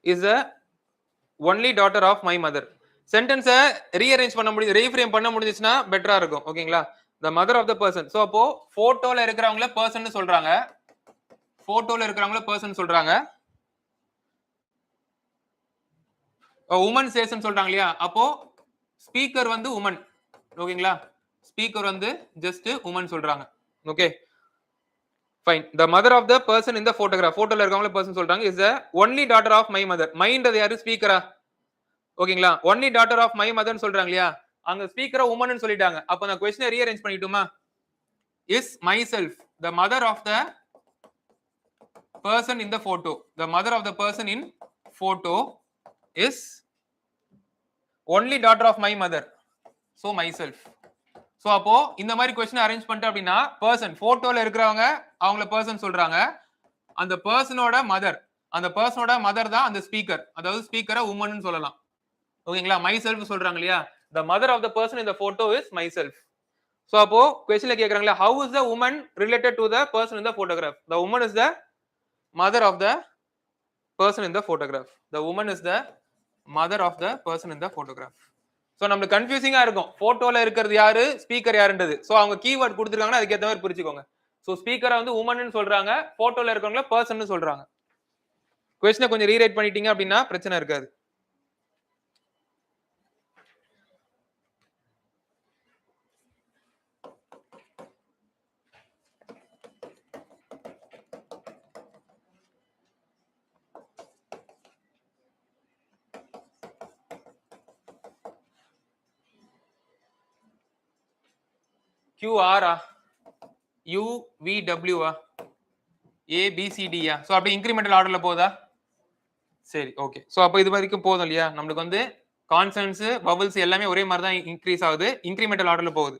is the only daughter of my mother. Sentence rearrange பண்ண முடியுது, ரீஃப்ரேம் பண்ண முடிஞ்சுச்சுன்னா பெட்டரா இருக்கும். ஓகேங்களா? the mother of the person. so அப்போ போட்டோல இருக்கிறவங்கள person சொல்றாங்க, போட்டோல இருக்கிறவங்கள பர்சன் சொல்றாங்க. woman says ன்னு சொல்றாங்க இல்லையா? அப்போ ஸ்பீக்கர் வந்து woman. ஓகேங்களா? ஸ்பீக்கர் வந்து ஜஸ்ட் woman சொல்றாங்க. Okay fine. the mother of the person in the photograph, போட்டோல இருக்கவங்கள பர்சன் சொல்றாங்க, is the only daughter of my mother. மைன்றது யாரு? ஸ்பீக்கரா? ஓகேங்களா? only daughter of my mother ன்னு சொல்றாங்க இல்லையா? அங்க ஸ்பீக்கரை woman ன்னு சொல்லிட்டாங்க. அப்ப நான் क्वेश्चனை rearrange பண்ணிட்டுமா? is myself the mother of the person in the photo. the mother of the person in photo is only daughter of my mother, so myself. so அப்போ இந்த மாதிரி क्वेश्चனை அரேஞ்ச் பண்ணிட்டு அப்படின்னா பர்சன் போட்டோல இருக்கிறவங்க அவங்கள பர்சன் சொல்றாங்க, அந்த பர்சனோட மதர், அந்த பர்சனோட மதர் தான் அந்த ஸ்பீக்கர், அதாவது ஸ்பீக்கரை woman ன்னு சொல்லலாம். ஓகேங்களா? myself சொல்றாங்க இல்லையா? the mother of the person in the photo is myself. so அப்போ क्वेश्चनல கேக்குறாங்களா, how is the woman related to the person in the photograph? the woman is the mother of the person in the photograph. the woman is the mother of the person in the photograph. so நமக்கு கன்ஃபியூசிங்கா இருக்கும், போட்டோல இருக்கிறது யாரு, speaker யாருன்றது. so அவங்க keyword கொடுத்திருக்காங்கன்னா அதுக்கு ஏத்த மாதிரி புரிஞ்சுக்கோங்க. so ஸ்பீக்கரை வந்து woman ன்னு சொல்றாங்க, போட்டோல இருக்கவங்கள பர்சன் ன்னு சொல்றாங்க. क्वेश्चனை கொஞ்சம் ரீரைட் பண்ணிட்டீங்க அப்படின்னா பிரச்சனை இருக்காது. QR UVW ABCD. சோ அப்படி இன்கிரிமெண்டல் ஆர்டர்ல போதா? சரி, ஓகே. சோ அப்ப இது வரைக்கும் போதும் இல்லையா? நமக்கு வந்து கான்சனன்ட்ஸ், வவல்ஸ் எல்லாமே ஒரே மாதிரி தான் இன்க்ரீஸ் ஆகுது, இன்கிரிமெண்டல் ஆர்டர்ல போகுது.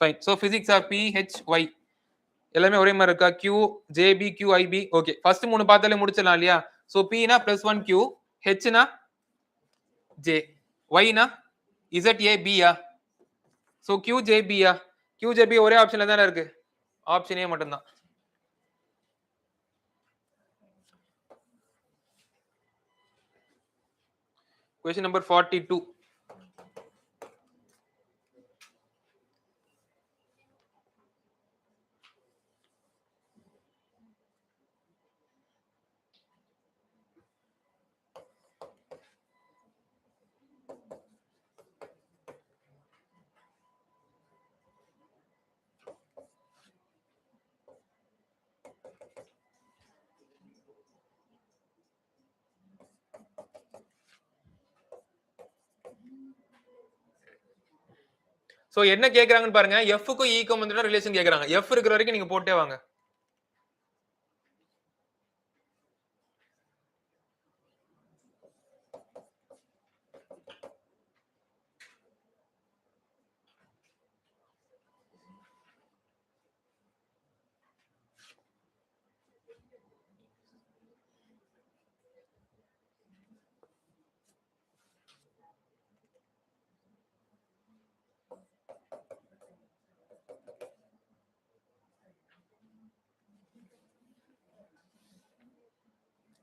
Fine. So physics of PHY எல்லாமே ஒரே மாதிரி இருக்கா? Q JB QIB. Okay, first மூணு பார்த்தாலே முடிச்சிடலாம் இல்லையா? சோ P னா +1 Q, H னா J, Y னா ZAB. சோ QJB QJB ஒரே ஆப்ஷன்ல தானே இருக்கு, ஆப்ஷன் A மட்டும் தான். Question number 42. சோ என்ன கேக்குறாங்கன்னு பாருங்க. F க்கும் E க்கும் வந்து ரிலேஷன் கேக்குறாங்க. F இருக்கிற வரைக்கும் நீங்க போட்டே வாங்க.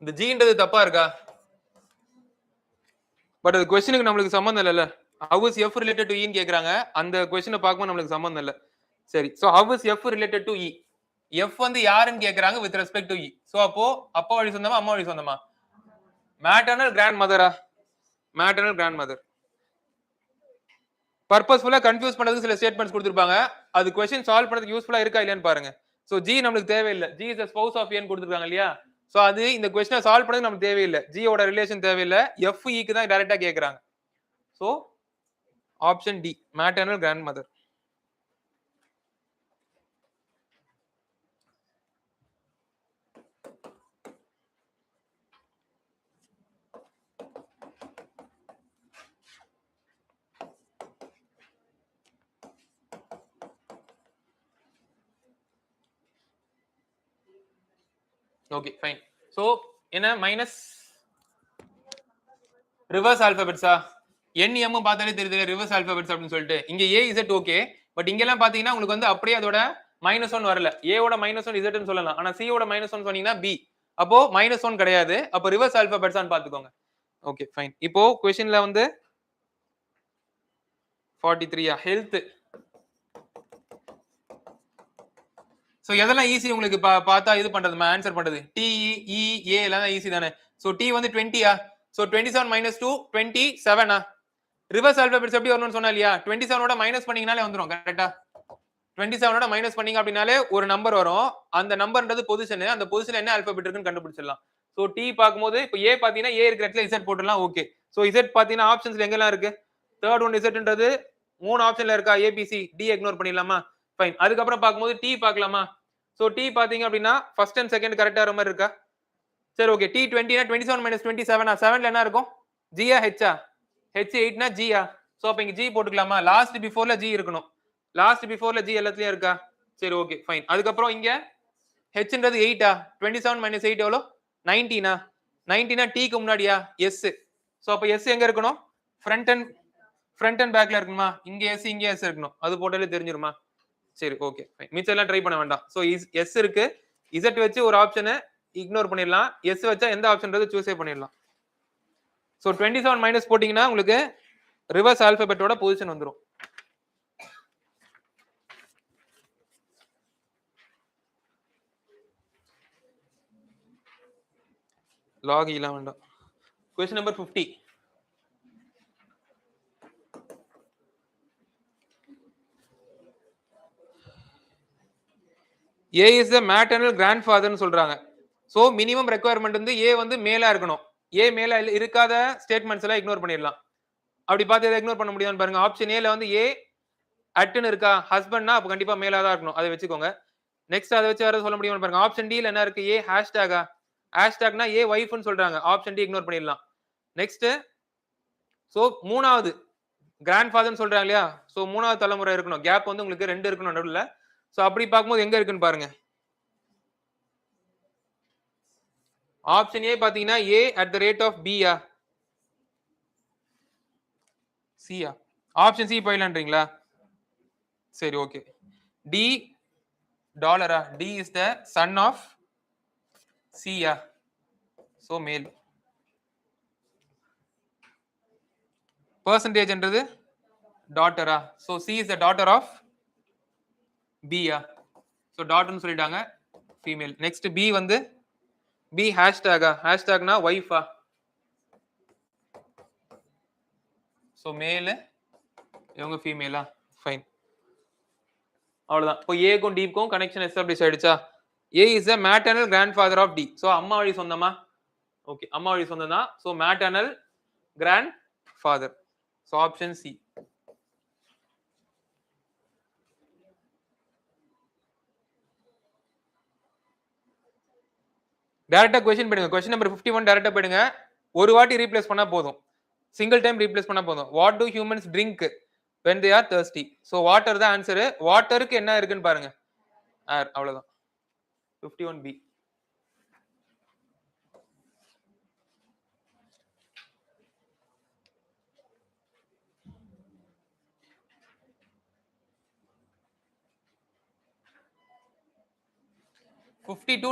இந்த ஜின்றது தப்பா இருக்கா? பட் அது கொஸ்டினுக்கு நம்மளுக்கு சம்பந்தம் இல்லைல்ல. How is F related to E ன்னு கேக்குறாங்க. அந்த கொஸ்டினை பார்க்கும்போது நம்மளுக்கு சம்பந்தம் இல்ல. சரி. So how is F related to E? F வந்து யாருன்னு கேக்குறாங்க with respect to E. So அப்போ அப்பா வழி சொந்தமா அம்மா வழி சொந்தமா? மேட்டர்னல் கிராண்ட் மதரா? Maternal grand mother. பர்பஸ்ஃபுல்லா கன்ஃபியூஸ் பண்றதுக்கு சில ஸ்டேட்மெண்ட்ஸ் கொடுத்திருப்பாங்க. அது கொஸ்டின் சால்வ் பண்றதுக்கு யூஸ்ஃபுல்லா இருக்கா இல்லையான்னு பாருங்க. சோ G நமக்கு தேவையில்லை. G is the spouse of N கொடுத்திருக்காங்க இல்லையா? சோ அது இந்த கொஸ்டினை சால்வ் பண்றதுக்கு நமக்கு தேவையில்லை. G ஓட ரிலேஷன் தேவையில்லை. F E க்கு தான் டைரக்டா கேக்குறாங்க. So option D maternal grand mother. Okay fine. So என்ன மைனஸ் ரிவர்ஸ் ஆல்பபெட்ஸா? NM பார்த்தாலே தெரியுது ரிவர்ஸ் ஆல்பபெட்ஸ் அப்படின்னு சொல்லிட்டு. இங்க A Z ஓகே. பட் இங்க எல்லாம் பாத்தீங்கன்னா உங்களுக்கு வந்து அப்படியே அதோட -1 வரல. A ஓட -1 Z ன்னு சொல்லலாம். ஆனா C ஓட -1 சொன்னீங்கன்னா B. அப்போ -1 கிடையாது. அப்போ ரிவர்ஸ் ஆல்பபெட்ஸான்னு பாத்துக்கோங்க. Okay fine. இப்போ क्वेश्चनல வந்து 43 ஹெல்த். சோ எதெல்லாம் ஈஸி உங்களுக்கு பார்த்தா இது பண்றது ஆன்சர் பண்றது? T E A எல்லாம் ஈஸி தானே. சோ T வந்து 20 சோ 27 - 2 27 ரிவர்ஸ் ஆல்பபெட்ஸ் எப்படி வரணும்னு சொன்னா இல்லையா? 27 ஓட மைனஸ் பண்ணீங்கனாலே வந்துரும் கரெக்ட்டா? 27 ஓட மைனஸ் பண்ணீங்க அப்படினாலே ஒரு நம்பர் வரும். அந்த நம்பர்ன்றது பொசிஷன். அந்த பொசிஷன்ல என்ன ஆல்பபெட் இருக்குன்னு கண்டுபிடிச்சிடலாம். சோ T பாக்கும்போது இப்போ A பாத்தீங்கன்னா A இருக்கிற இடத்துல Z போட்டுடலாம். ஓகே. சோ Z பாத்தீங்கன்னா ஆப்ஷன்ஸ்ல எங்கெல்லாம் இருக்கு? தேர்ட் ஒன் Zன்றது 3 ஆப்ஷன்ல இருக்கா? A B C D ignore பண்ணிடலாமா? ஃபைன். அதுக்கு அப்புறம் பாக்கும்போது T பார்க்கலாமா? சோ T பாத்தீங்க அப்படின்னா ஃபர்ஸ்ட் அண்ட் செகண்ட் கரெக்ட்டா வர மாதிரி இருக்கா? சரி ஓகே. T 20 னா 27 - 27 7ல என்ன இருக்கும்? G ஆ H ஆ? H 8 னா G ஆ? சோ அப்ப இங்க G போட்டுக்கலாமா? லாஸ்ட் பிஃபோர்ல G இருக்கணும். லாஸ்ட் பிஃபோர்ல G எல்லாத்துலயும் இருக்கா? சரி ஓகே ஃபைன். அதுக்கு அப்புறம் இங்க Hன்றது 8 27 - 8 எவ்வளவு? 19 19 T க்கு முன்னாடியா? S. சோ அப்ப S எங்க இருக்கணும்? ஃப்ரண்ட் அண்ட் பேக்ல இருக்குமா? இங்க S இங்க S இருக்கணும். அது போட்டாலே தெரிஞ்சிருமா? சரி ஓகே ஃபைன். மிச்சம் எல்லாம் ட்ரை பண்ண வேண்டாம். சோ S இருக்கு. Z வச்சு ஒரு ஆப்ஷனை இக்னோர் பண்ணிடலாம். S வச்சா எந்த ஆப்ஷன்றது சூஸே பண்ணிடலாம். சோ 27 மைனஸ் போட்டீங்கன்னா உங்களுக்கு ரிவர்ஸ் ஆல்பபெட்டோட பொசிஷன் வந்துரும். log எல்லாம் வேண்டாம். Question number 50. A is the maternal grandfather ன்னு சொல்றாங்க. சோ மினிமம் ரெக்வயர்மென்ட் வந்து A வந்து மேலா இருக்கணும். A மேல இருக்காத ஸ்டேட்மெண்ட்ஸ் எல்லாம் இக்னோர் பண்ணிடலாம். அப்படி பார்த்து எதை இக்னோர் பண்ண முடியும்னு பாருங்க. ஆப்ஷன் ஏல வந்து A அட்னு இருக்கா? ஹஸ்பண்ட்னா அப்ப கண்டிப்பா மேலா தான் இருக்கணும். அதை வச்சுக்கோங்க. நெக்ஸ்ட் அதை வச்சு வேற சொல்ல முடியும்னு பாருங்க. ஆப்ஷன் டில என்ன இருக்கு? A ஹேஷ்டேகா? ஹேஷ்டேக்னா A வைஃப்னு சொல்றாங்க. ஆப்ஷன் டி இக்னோர் பண்ணிடலாம். நெக்ஸ்ட் சோ மூணாவது கிராண்ட் ஃபாதர்னு சொல்றாங்க இல்லையா? சோ மூணாவது தலைமுறை இருக்கணும். கேப் வந்து உங்களுக்கு 2 இருக்கணும் நடுவுல. சோ அப்படி பார்க்கும்போது எங்க இருக்குன்னு பாருங்க. ஆப்ஷன் ஏ பாத்தீங்கன்னா A at the rate of B யா? C யா? ஆப்ஷன் சி போயிடலான்றீங்களா? சரி ஓகே. D டாலரா? D is the son of C யா? So male. பெர்சன்டேஜ்ன்றது டாட்டரா? So C is the daughter of பியா? ஸோ டாட்டர்னு சொல்லிட்டாங்க, ஃபீமேல். நெக்ஸ்ட் பி வந்து பி ஹேஷ்டேகா? ஹேஷ்டேக்னா ஒய்ஃபா? ஸோ மேலு, இவங்க ஃபீமேலா? ஃபைன், அவ்வளவுதான். இப்போ ஏக்கும் டிக்கும் கனெக்ஷன் எஸ்டாப்ளிஷ் ஆயிடுச்சா? A is a maternal grandfather of D. So அம்மா வழி சொந்தமா? ஓகே, அம்மா வழி சொந்தம் தான். So maternal grandfather. So option C. டைரக்டா क्वेश्चन பண்ணுங்க. क्वेश्चन நம்பர் 51 டைரக்டா போயிடுங்க. ஒரு வாட்டி ரீப்ளேஸ் பண்ணா போதும், சிங்கிள் டைம் ரீப்ளேஸ் பண்ணா போதும். What to humans drink when they are thirsty? So water தான் ஆன்சர். வாட்டருக்கு என்ன இருக்குன்னு பாருங்க, ஏர். அவ்வளவுதான். 51 பி.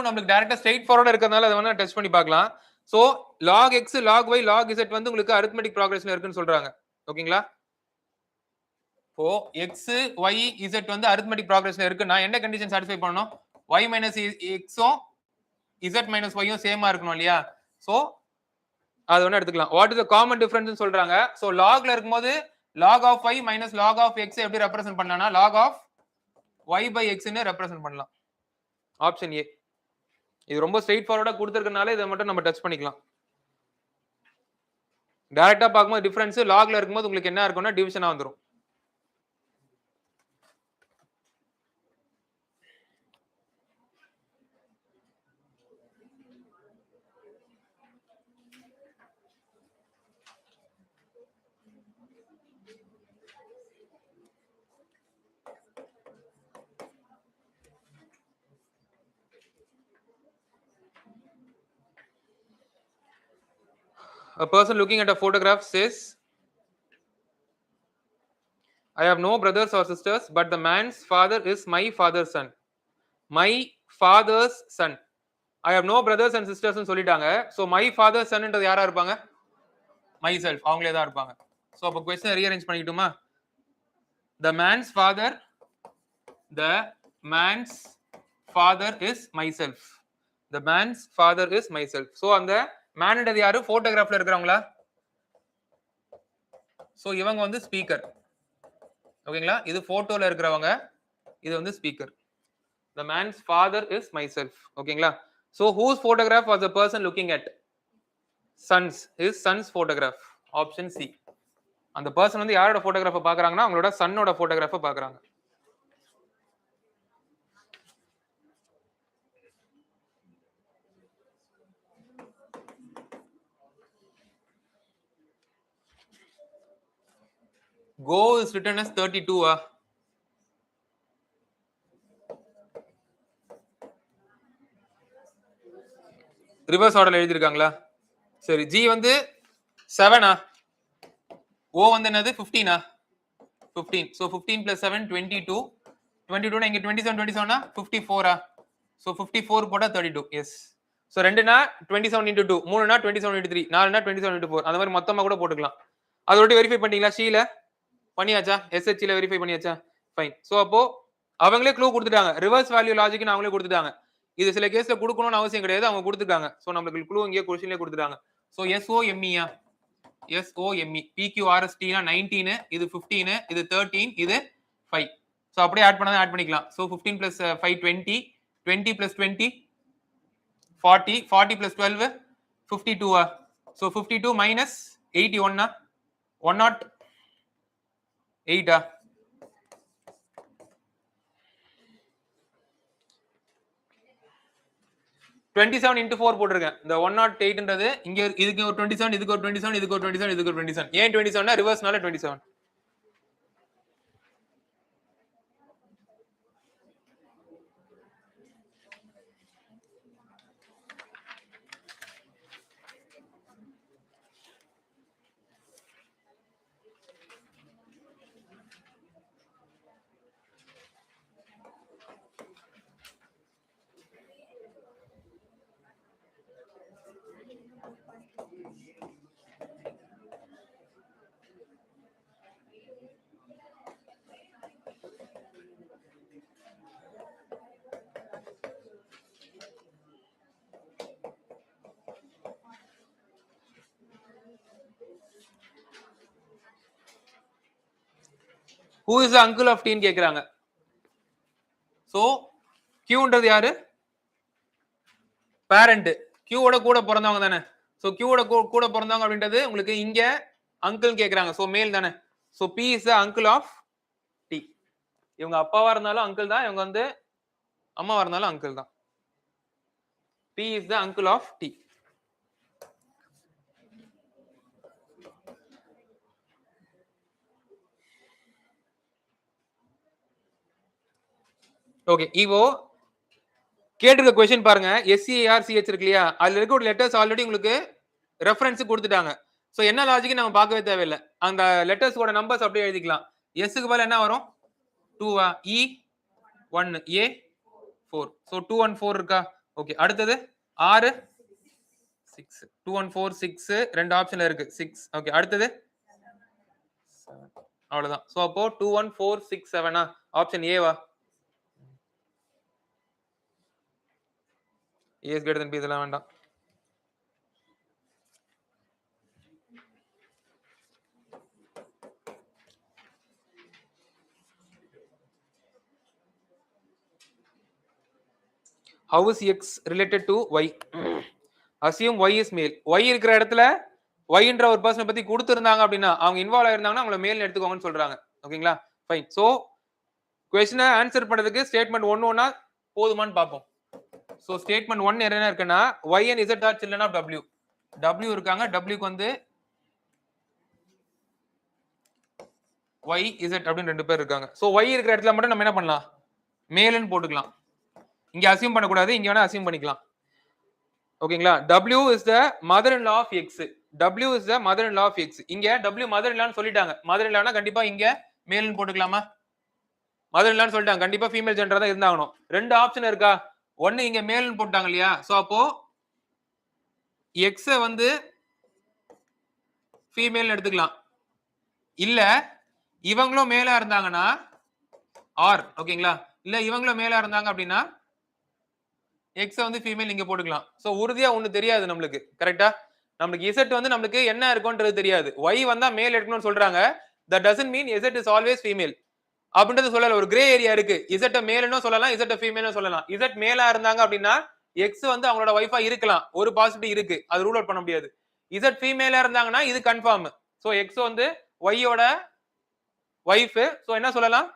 நம்மளுக்கு டைரக்டா ஸ்ட்ரைட் ஃபார்வர்டா இருக்கிறதுனால அதை வேணா டெஸ்ட் பண்ணி பார்க்கலாம். So log x log y log z வந்து உங்களுக்கு அரித்மெட்டிக் ப்ராக்ரஷன்ல இருக்குன்னு சொல்றாங்க. ஓகேங்களா? இப்போ x y z வந்து அரித்மெட்டிக் ப்ராக்ரஷன்ல இருக்குன்னா என்ன கண்டிஷன் சாட்டிஸ்ஃபை பண்ணனும்? y minus x உம் z minus y உம் சேமா இருக்கணும் இல்லையா? சோ அது ஒண்ணு எடுத்துக்கலாம். What is the common difference சொல்றாங்க. சோ logல இருக்கும்போது log of y minus log of x எப்படி ரெப்ரசன்ட் பண்ணலாம்னா log of y by x ன்னு ரெப்ரசன்ட் பண்ணலாம். Option A. இது ரொம்ப ஸ்ட்ரைட் ஃபார்வர்டா கொடுத்திருக்கனால இதை மட்டும் நம்ம டச் பண்ணிக்கலாம். டைரக்டா பார்க்கும்போது டிஃபரன்ஸ் லாக்ல இருக்கும்போது உங்களுக்கு என்ன இருக்கும்னா டிவிஷனா வந்துரும். A person looking at a photograph says, I have no brothers or sisters, but the man's father is my father's son. My father's son. I have no brothers and sisters னு சொல்லிட்டாங்க. So my father's son ன்றது யாரா இருப்பாங்க? myself. அவங்களே தான் இருப்பாங்க. So அப்ப question rearrange பண்ணிக்கிட்டுமா? The man's father is myself. The man's father is myself. So அந்த மேன்ன்றது யாரு? போட்டோகிராஃப்ல இருக்கறவங்களா? சோ இவங்க வந்து ஸ்பீக்கர். ஓகேங்களா? இது போட்டோல இருக்கறவங்க, இது வந்து speaker. The man's father is myself. ஓகேங்களா? So whose photograph was the person looking at? Son's. His son's photograph. Option C. அந்த person வந்து யாரோட போட்டோகிராஃப பார்க்கறாங்கன்னா அவங்களோட சன்னோட போட்டோகிராஃப பார்க்கறாங்க. Go is written as 32 ஆ? ரிவர்ஸ் ஆர்டர்ல எழுதி இருக்காங்களா? சரி, G வந்து 7 ஆ? O வந்து என்னது? 15 ஆ? 15. So 15 plus 7 22. 22 னா இங்க 27 27 னா 54 ஆ? So 54 போட்டா 32. Yes. So 2 னா 27 into 2, 3 னா 27 into 3, 4 னா 27 into 4. அந்த மாதிரி மொத்தமா கூட போட்டுக்கலாம். அதோட வெரிஃபை பண்ணிட்டீங்களா? ஷீல பண்ணியாச்சா? SH ல வெரிஃபை பண்ணியாச்சா? ஃபைன். சோ அப்போ அவங்களே க்ளூ கொடுத்துட்டாங்க. ரிவர்ஸ் வேல்யூ லாஜிக் அவங்களே கொடுத்துட்டாங்க. இது சில கேஸ்ல கொடுக்கணும்னு அவசியம் கிடையாது, அவங்க கொடுத்துட்டாங்க. சோ நமக்கு க்ளூ இங்கே क्वेश्चनலயே கொடுத்துட்டாங்க. சோ SOME ஆ? SOME. PQRST னா 19, இது 15, இது 13, இது 5. சோ அப்படியே ஆட் பண்ணா ஆட் பண்ணிக்கலாம். சோ 15 plus 5 20, 20 plus 20 40, 40 plus 12 52 ஆ? சோ 52 minus 81 ஆ? 108 ஆ? 27 into 4 போட்டிருக்கேன். இந்த 108ன்றது இங்க இதுக்கு ஒரு 27, இதுக்கு ஒரு 27, இதுக்கு ஒரு 27, இதுக்கு ஒரு 27. ஏன் 27 னா ரிவர்ஸ்னால 27. who is the uncle of t ன்னு கேக்குறாங்க. சோ qன்றது யாரு? பேரண்ட். q ஓட கூட பிறந்தவங்க தானே. சோ q ஓட கூட பிறந்தவங்க அப்படின்றது உங்களுக்கு இங்க அங்கிள் கேக்குறாங்க. சோ மேல் தானே. So p is the uncle of t. இவங்க அப்பாவா இருந்தாலும் அங்கிள் தான், இவங்க வந்து அம்மாவா இருந்தாலும் அங்கிள் தான். p is the uncle of t. Okay, இப்போ கேட்டிருக்க கொஸ்டின் பாருங்க. SCARCH இருக்கு இல்லையா, அதுல இருக்க ஒரு லெட்டர்ஸ் ஆல்ரெடி உங்களுக்கு ரெஃபரன்ஸ் கொடுத்துட்டாங்க. சோ என்ன லாஜிக் நம்ம பார்க்கவே தேவையில்லை. அந்த லெட்டர்ஸோட நம்பர்ஸ் அப்படியே எழுதிக்கலாம். எஸ்க்கு பதிலா என்ன வரும்? 2 E 1 A 4. சோ 2 1 4 இருக்கா? ஓகே, அடுத்தது 6 6 2 1 4 6 ரெண்டு ஆப்ஷன்ல இருக்கு 6. ஓகே, அடுத்தது 7. அவ்வளவுதான். சோ அப்போ 2 1 4 6 7 ஆப்ஷன் ஏ வா? A is greater than B இதெல்லாம் வேண்டாம். How is x related to y? Assume y is male. y இருக்கிற இடத்துல y என்ற ஒரு பர்சனை பத்தி கொடுத்திருந்தாங்க அப்படின்னா, அவங்க இன்வால்வ் ஆயிருந்தாங்கன்னா அவங்கள மேல் எடுத்துக்கோங்கன்னு சொல்றாங்க. ஓகேங்களா? ஃபைன். சோ क्वेश्चனை ஆன்சர் பண்றதுக்கு ஸ்டேட்மென்ட் 1 1 போதுமான்னு பாப்போம். சோ ஸ்டேட்மென்ட் 1 என்ன இருக்குன்னா y and z are children of w. w இருக்காங்க, w க்கு வந்து y z அப்படின்னு ரெண்டு பேர் இருக்காங்க. சோ y இருக்கிற இடத்துல மட்டும் நம்ம என்ன பண்ணலாம்? மேல்னு போட்டுக்கலாம். இங்க அசியூம் பண்ண கூடாது, இங்க வேணா அசியூம் பண்ணிக்கலாம். ஓகேங்களா? w is the mother in law of x. w is the mother in law of x. இங்க w mother in law னு சொல்லிட்டாங்க. mother in law னா கண்டிப்பா இங்க மேல்னு போட்டுக்கலாமா? mother in law னு சொல்லிட்டாங்க, கண்டிப்பா ஃபீமேல் ஜெண்டரா தான் இருந்தாகணும். ரெண்டு ஆப்ஷன் இருக்கா? ஒன்னு இங்க மேல்னு போட்டாங்க இல்லையா? சோ அப்போ x வந்து ஃபீமேல் எடுத்துக்கலாம். இல்ல இவங்களும் மேலா இருந்தாங்கன்னா ஆர். ஓகேங்களா? இல்ல இவங்களும் மேலா இருந்தாங்க அப்படின்னா x வந்து ஃபீமேல் இங்க போட்டுக்கலாம். சோ உறுதியா ஒண்ணு தெரியாது நமக்கு. கரெக்ட்டா? நமக்கு z வந்து நமக்கு என்ன இருக்கும்ன்றது தெரியாது. y வந்தா மேல் எடுக்கணும்னு சொல்றாங்க. that doesn't mean z is always female. அப்படின்றது சொல்லல, ஒரு கிரே ஏரியா இருக்கு. z மேல்னு சொல்லலாம், z ஃபீமேல்னு சொல்லலாம். z மேலா இருந்தாங்க அப்படின்னா x வந்து அவங்களோட வைஃபா இருக்கலாம். ஒரு பாசிபிலிட்டி இருக்கு. அது ரூல் அவுட் பண்ண முடியாது. z ஃபீமேலா இருந்தாங்கன்னா இது கன்ஃபார்ம். சோ x வந்து y யோட வைஃப். சோ என்ன சொல்லலாம்?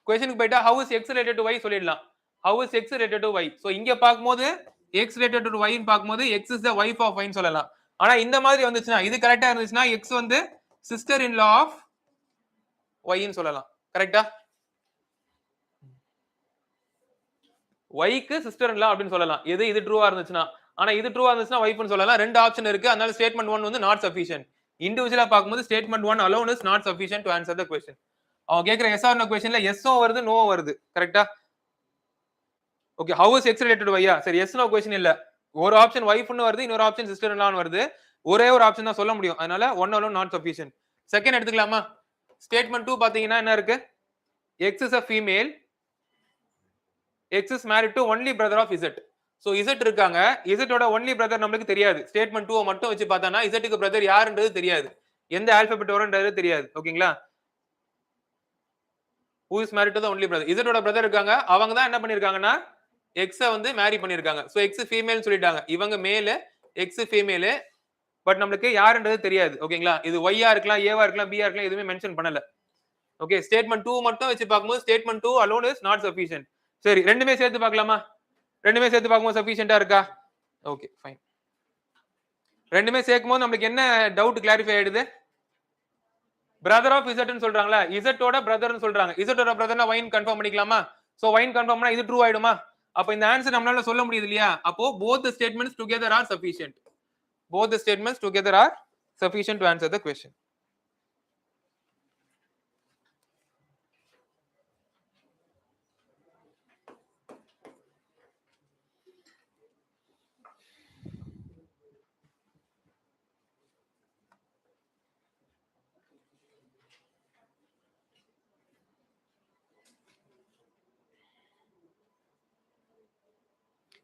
क्वेश्चனுக்கு போய்ட்டா how is x related to y சொல்லிடலாம். how is x related to y? So இங்க பாக்கும்போது x related to y ன்னு பாக்கும்போது x is the wife of y ன்னு சொல்லலாம். ஆனா இந்த மாதிரி வந்துச்சுனா, இது கரெக்ட்டா இருந்துச்சுனா x வந்து sister in law of y ன்னு சொல்லலாம். கரெக்ட்டா? y க்கு sister in law அப்படினு சொல்லலாம். இது ட்ரூவா இருந்துச்சுனா. ஆனா இது ட்ரூவா இருந்துச்சுனா wife ன்னு சொல்லலாம். ரெண்டு ஆப்ஷன் இருக்கு. அதனால ஸ்டேட்மென்ட் 1 வந்து not sufficient. இன்டிவிஜுவலா பாக்கும்போது statement 1 alone is not sufficient to answer the question. அவன் கேக்குற yes or no questionல yes-உம் வருது, no-உம் வருது. கரெக்ட்டா? Okay, how is x related to y? சரி, yes no question இல்ல. ஒரு ஆப்ஷன் wife ன்னு வருது, இன்னொரு ஆப்ஷன் sister in law ன்னு வருது. ஒரே ஒரு ஆப்ஷன் தான் சொல்ல முடியும். அதனால 1 alone not sufficient. செகண்ட் எடுத்துக்கலாமா? ஸ்டேட்மென்ட் 2 பாத்தீங்கன்னா என்ன இருக்கு? x is a female. x is married to only brother of z. So z இருக்காங்க. z ஓட only brother நமக்கு தெரியாது. ஸ்டேட்மென்ட் 2 மட்டும் வச்சு பார்த்தானா z க்கு பிரதர் யாருன்றது தெரியாது. எந்த ஆல்பபெட் வரும்ன்றது தெரியாது. ஓகேங்களா? who is married to the only brother? z ஓட பிரதர் இருக்காங்க. அவங்க தான் என்ன பண்ணிருக்காங்கன்னா x வந்து மேரி பண்ணிருக்காங்க. சோ x ஃபீமேல் சொல்லிட்டாங்க. இவங்க மேல், x ஃபீமேல். பட் நமக்கு யாருன்றது தெரியாது. ஓகேங்களா? இது y ஆ இருக்கலாம், a வா இருக்கலாம், b ஆ இருக்கலாம், எதுவுமே மென்ஷன் பண்ணல. ஓகே, ஸ்டேட்மென்ட் 2 மட்டும் வச்சு பாக்கும்போது statement 2 alone is not sufficient. சரி, ரெண்டுமே சேர்த்து பார்க்கலாமா? ரெண்டுமே சேர்த்து பாக்கும்போது சஃபிஷியன்ட்டா இருக்கா? Okay, fine. ரெண்டுமே சேர்க்கும்போது நமக்கு என்ன டவுட் கிளாரிஃபை ஆயிடுது? பிரதர் ஆஃப் z ன்னு சொல்றாங்களா? z ஓட பிரதர்னு சொல்றாங்க. z ஓட பிரதர்னா y ன்னு கன்ஃபார்ம் பண்ணிக்கலாமா? சோ y ன்னு கன்ஃபார்ம் பண்ணா இது ட்ரூ ஆயிடுமா? அப்ப இந்த ஆன்சர் நம்மளால சொல்ல முடியுது இல்லையா? அப்போ both the statements together are sufficient. Both the statements together are sufficient to answer the question.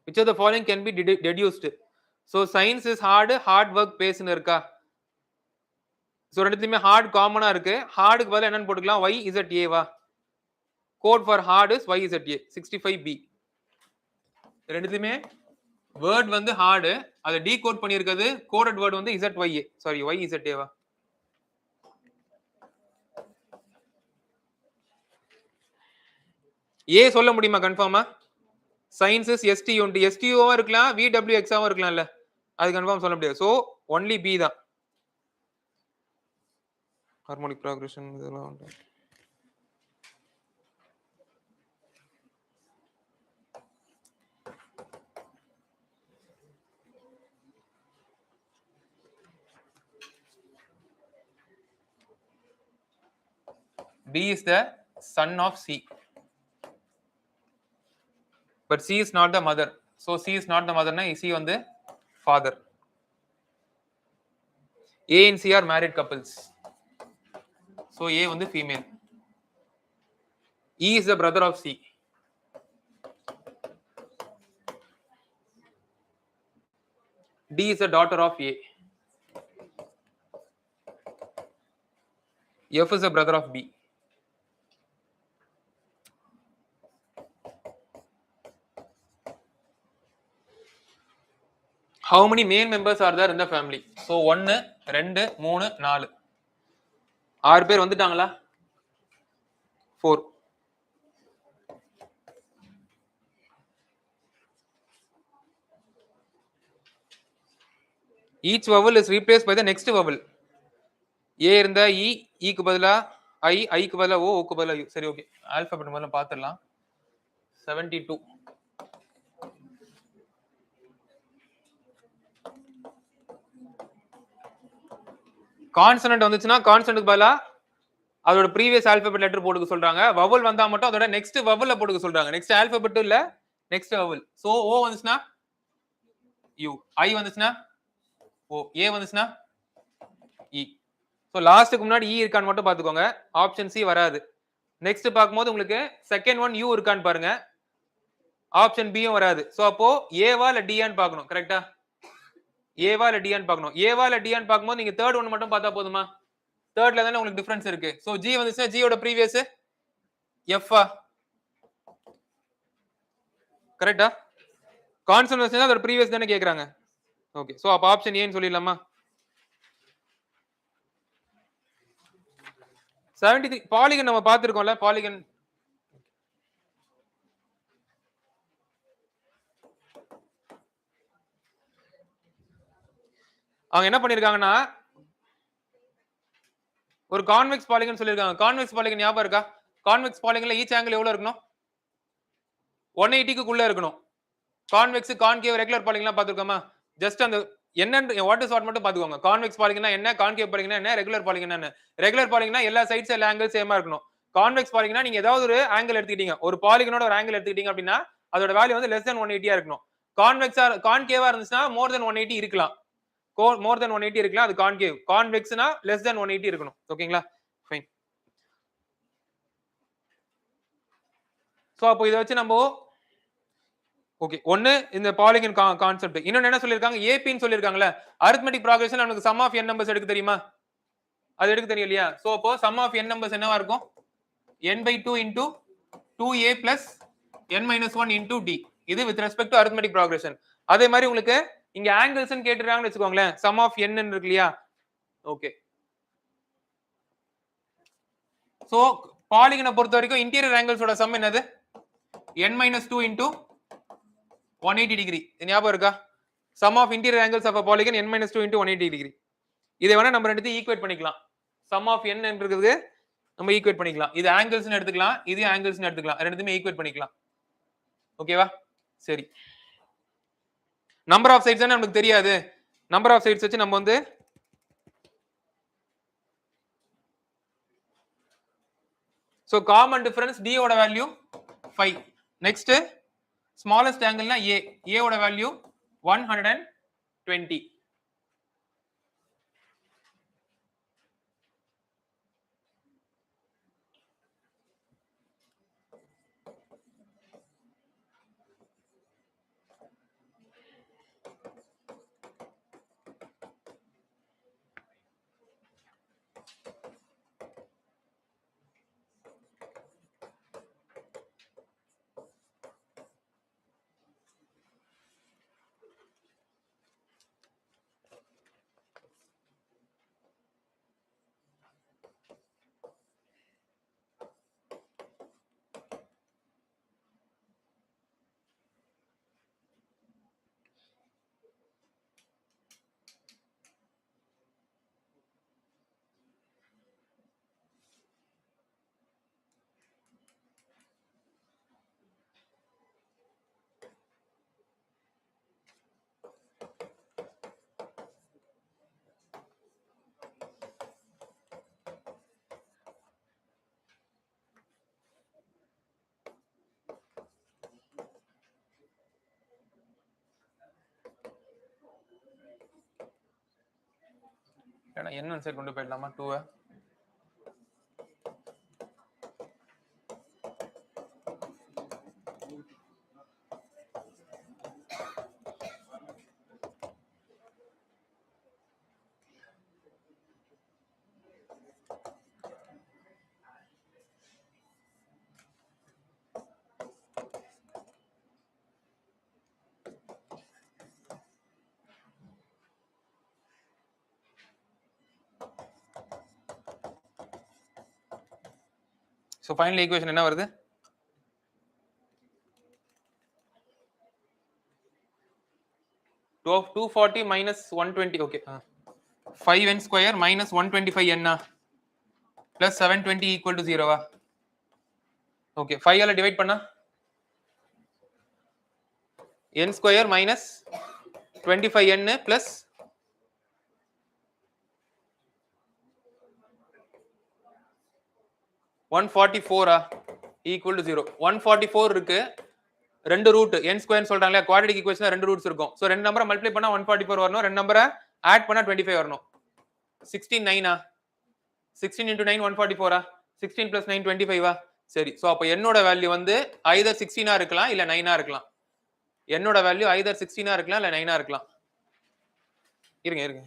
Which of the following can be deduced? So science is hard work pays ன்னு இருக்கா? ஸோ ரெண்டுத்துலயுமே ஹார்ட் காமனா இருக்கு. ஹார்டுக்கு பதிலா என்னன்னு போட்டுக்கலாம்? YZA வா? Code for hard is YZA 65B. ரெண்டுத்துலயுமே word வந்து ஹார்டு, அதை டீகோட் பண்ணியிருக்கிறது கோடட் வேர்ட் வந்து ZYA. சாரி YZA வா? ஏ சொல்ல முடியுமா கன்ஃபார்மா? சயின்சஸ் STUவா இருக்கலாம், VWXஆவும் இருக்கலாம்ல. அது கன்ஃபார்ம் சொல்ல முடியாது. சோ ஒன்லி பி தான். ஹார்மோனிக் ப்ரோக்ரஷன் இதெல்லாம் உண்டு. B is the son of C. But C is not the mother. So C is not the mother na C வந்து father. A and C are married couples. So A வந்து female. E is the brother of C. D is the daughter of A. F is the brother of B. How many male members are there in the family? So 1 2 3 4. 6 பேர் வந்துட்டாங்களா? 4. Each vowel is replaced by the next vowel. A இருந்தா E, E க்கு பதிலா I, I க்கு பதிலா O, O க்கு பதிலா U. சரி ஓகே. ஆல்பபெட் முதல்ல பாத்துறலாம். 72. கான்சனன்ட் வந்துச்சுன்னா கான்சனன்ட்க்கு பதிலா அதோட ப்ரீவியஸ் ஆல்பபெட் லெட்டர் போட்டுக்க சொல்றாங்க. வவல் வந்தா மட்டும் அதோட நெக்ஸ்ட் வவல்ல போட்டுக்க சொல்றாங்க. நெக்ஸ்ட் ஆல்பபெட் இல்ல, நெக்ஸ்ட் வவல். சோ O வந்துச்சுன்னா U, I வந்துச்சுன்னா O, A வந்துச்சுன்னா E. சோ லாஸ்ட்க்கு முன்னாடி E இருக்கான்னு மட்டும் பாத்துக்கோங்க. ஆப்ஷன் C வராது. நெக்ஸ்ட் பாக்கும்போது உங்களுக்கு செகண்ட் ஒன் U இருக்கான்னு பாருங்க. ஆப்ஷன் Bயும் வராது. சோ அப்போ ஏவா இல்ல டியான்னு பார்க்கணும். கரெக்ட்டா? ஏவா இல்ல டியான்னு பார்க்கணும். ஏவா இல்ல டியான்னு பார்க்கும்போது நீங்க தேர்ட் ஒன் மட்டும் பார்த்தா போதுமா? தேர்ட்ல தானே உங்களுக்கு டிஃபரன்ஸ் இருக்கு. சோ G வந்துச்சுன்னா G யோட ப்ரீவியஸ் F ஆ? கரெக்ட்டா? கான்சனன்ட் வந்துச்சுன்னா அதோட ப்ரீவியஸ் தானே கேக்குறாங்க. ஓகே. சோ அப்ப ஆப்ஷன் ஏன்னு சொல்லிடலாமா? 73 பாலிகன் நம்ம பார்த்திருக்கோம்ல, பாலிகன் அவங்க என்ன பண்ணிருக்காங்கன்னா ஒரு கான்வெக்ஸ் பாலிகன் சொல்லிருக்காங்க. கான்வெக்ஸ் பாலிகன் ஞாபகம் இருக்கா? கான்வெக்ஸ் பாலிகன்ல ஈச் ஆங்கிள் எவ்வளவு இருக்கணும்? 180 க்குள்ள இருக்கணும். கான்வெக்ஸ், கான்கேவ், ரெகுலர் பாலிகன்லாம் பாத்துக்கோமா? ஜஸ்ட் அந்த என்ன வாட் இஸ் வாட் மட்டும் பாத்துக்கோங்க. கான்வெக்ஸ் பாலிகன்னா என்ன, கான்கேவ் பாலிகன்னா என்ன, ரெகுலர் பாலிகன்னா என்ன. ரெகுலர் பாலிகன்னா எல்லா சைட்ஸ் எல்லா ஆங்கிள் சேமா இருக்கணும். கான்வெக்ஸ் பாலிகன்னா நீங்க ஏதாவது ஒரு ஆங்கிள் எடுத்துக்கிட்டீங்க, ஒரு பாலிகனோட ஒரு ஆங்கிள் எடுத்துக்கிட்டீங்க அப்படின்னா அதோட வேல்யூ வந்து லெஸ் தென் 180 இருக்கணும். கான்வெக்ஸா கான்கேவா இருந்துச்சுன்னா மோர் தென் 180 இருக்கலாம். மோர் தென் 180 இருக்கலாம், அது கான்கேவ். கான்வெக்ஸ்னா லெஸ் தென் 180 இருக்கணும். ஓகேங்களா? ஃபைன். சோ அப்போ இத வச்சு நம்ம ஓகே ஒன்னு இந்த பாலிகன் கான்செப்ட். இன்னொன்னு என்ன சொல்லிருக்காங்க? ஏபின்னு சொல்லிருக்காங்கல, அரித்மெட்டிக் ப்ரோக்ரஷன் நமக்கு சம் ஆஃப் n நம்பர்ஸ் எடுக்க தெரியுமா? அது எடுக்க தெரியும் இல்லையா? சோ அப்போ சம் ஆஃப் n நம்பர்ஸ் என்னவா இருக்கும்? n/2 into 2a plus n minus 1 into d. இது with respect to arithmetic progression. அதே மாதிரி உங்களுக்கு இங்க ஆங்கிள்ஸ் கேட்டிருக்காங்கன்னு வெச்சுக்கோங்களேன். சம் ஆஃப் n இருக்கு இல்லையா? ஓகே. சோ பாலிகனை பொறுத்த வரைக்கும் இன்டீரியர் ஆங்கிள்ஸோட சம் என்னது? n-2 into 180 degree. ஞாபகம் இருக்கா? Sum of interior angles of a polygon n-2 into 180 degree. இதை வேணா நம்ம ரெண்டுத்தையும் ஈக்குவேட் பண்ணிக்கலாம். சம் ஆஃப் n என்றது நம்ம ஈக்குவேட் பண்ணிக்கலாம். இது ஆங்கிள்ஸ்னு எடுத்துக்கலாம், இது ஆங்கிள்ஸ்னு எடுத்துக்கலாம். ரெண்டுத்தையுமே ஈக்குவேட் பண்ணிக்கலாம். ஓகேவா? சரி. நம்பர் ஆஃப் சைட்ஸ் நமக்கு தெரியாது. நம்பர் ஆஃப் சைட்ஸ் வச்சு நம்ம வந்து சோ காமன் டிஃபரன்ஸ் d ஓட வேல்யூ 5. நெக்ஸ்ட் ஸ்மாலஸ்ட் ஆங்கிள்னா a. a ஓட வேல்யூ 120. ஏன்னா என்ன சைடு கொண்டு போயிடலாமா 2 ஸோ ஃபைனல் ஈக்குவேஷன் என்ன வருது? of 240 minus 120 okay 5n square minus 125n plus 720 equal to 0 okay 5 ஆல டிவைட் பண்ணா n square minus 25n plus 144 equal to 0 144 இருக்கு ரெண்டு ரூட் n ஸ்கொயர் சொல்றாங்களே குவாட்ரேட்டிக் ஈக்குவேஷன்ல ரெண்டு ரூட்ஸ் இருக்கும் சோ ரெண்டு நம்பரை மல்டிப்ளை பண்ணா 144 வரணும் ரெண்டு நம்பரை ஆட் பண்ணா 25 வரணும் 16 9 16 into 9 144 16 plus 9 25 சரி சோ அப்ப என்னோட வேல்யூ வந்து either 16 இருக்கலாம் இல்ல 9 இருக்கலாம் என்னோட வேல்யூ either 16 இருக்கலாம் இல்ல 9 இருக்கலாம் இருங்க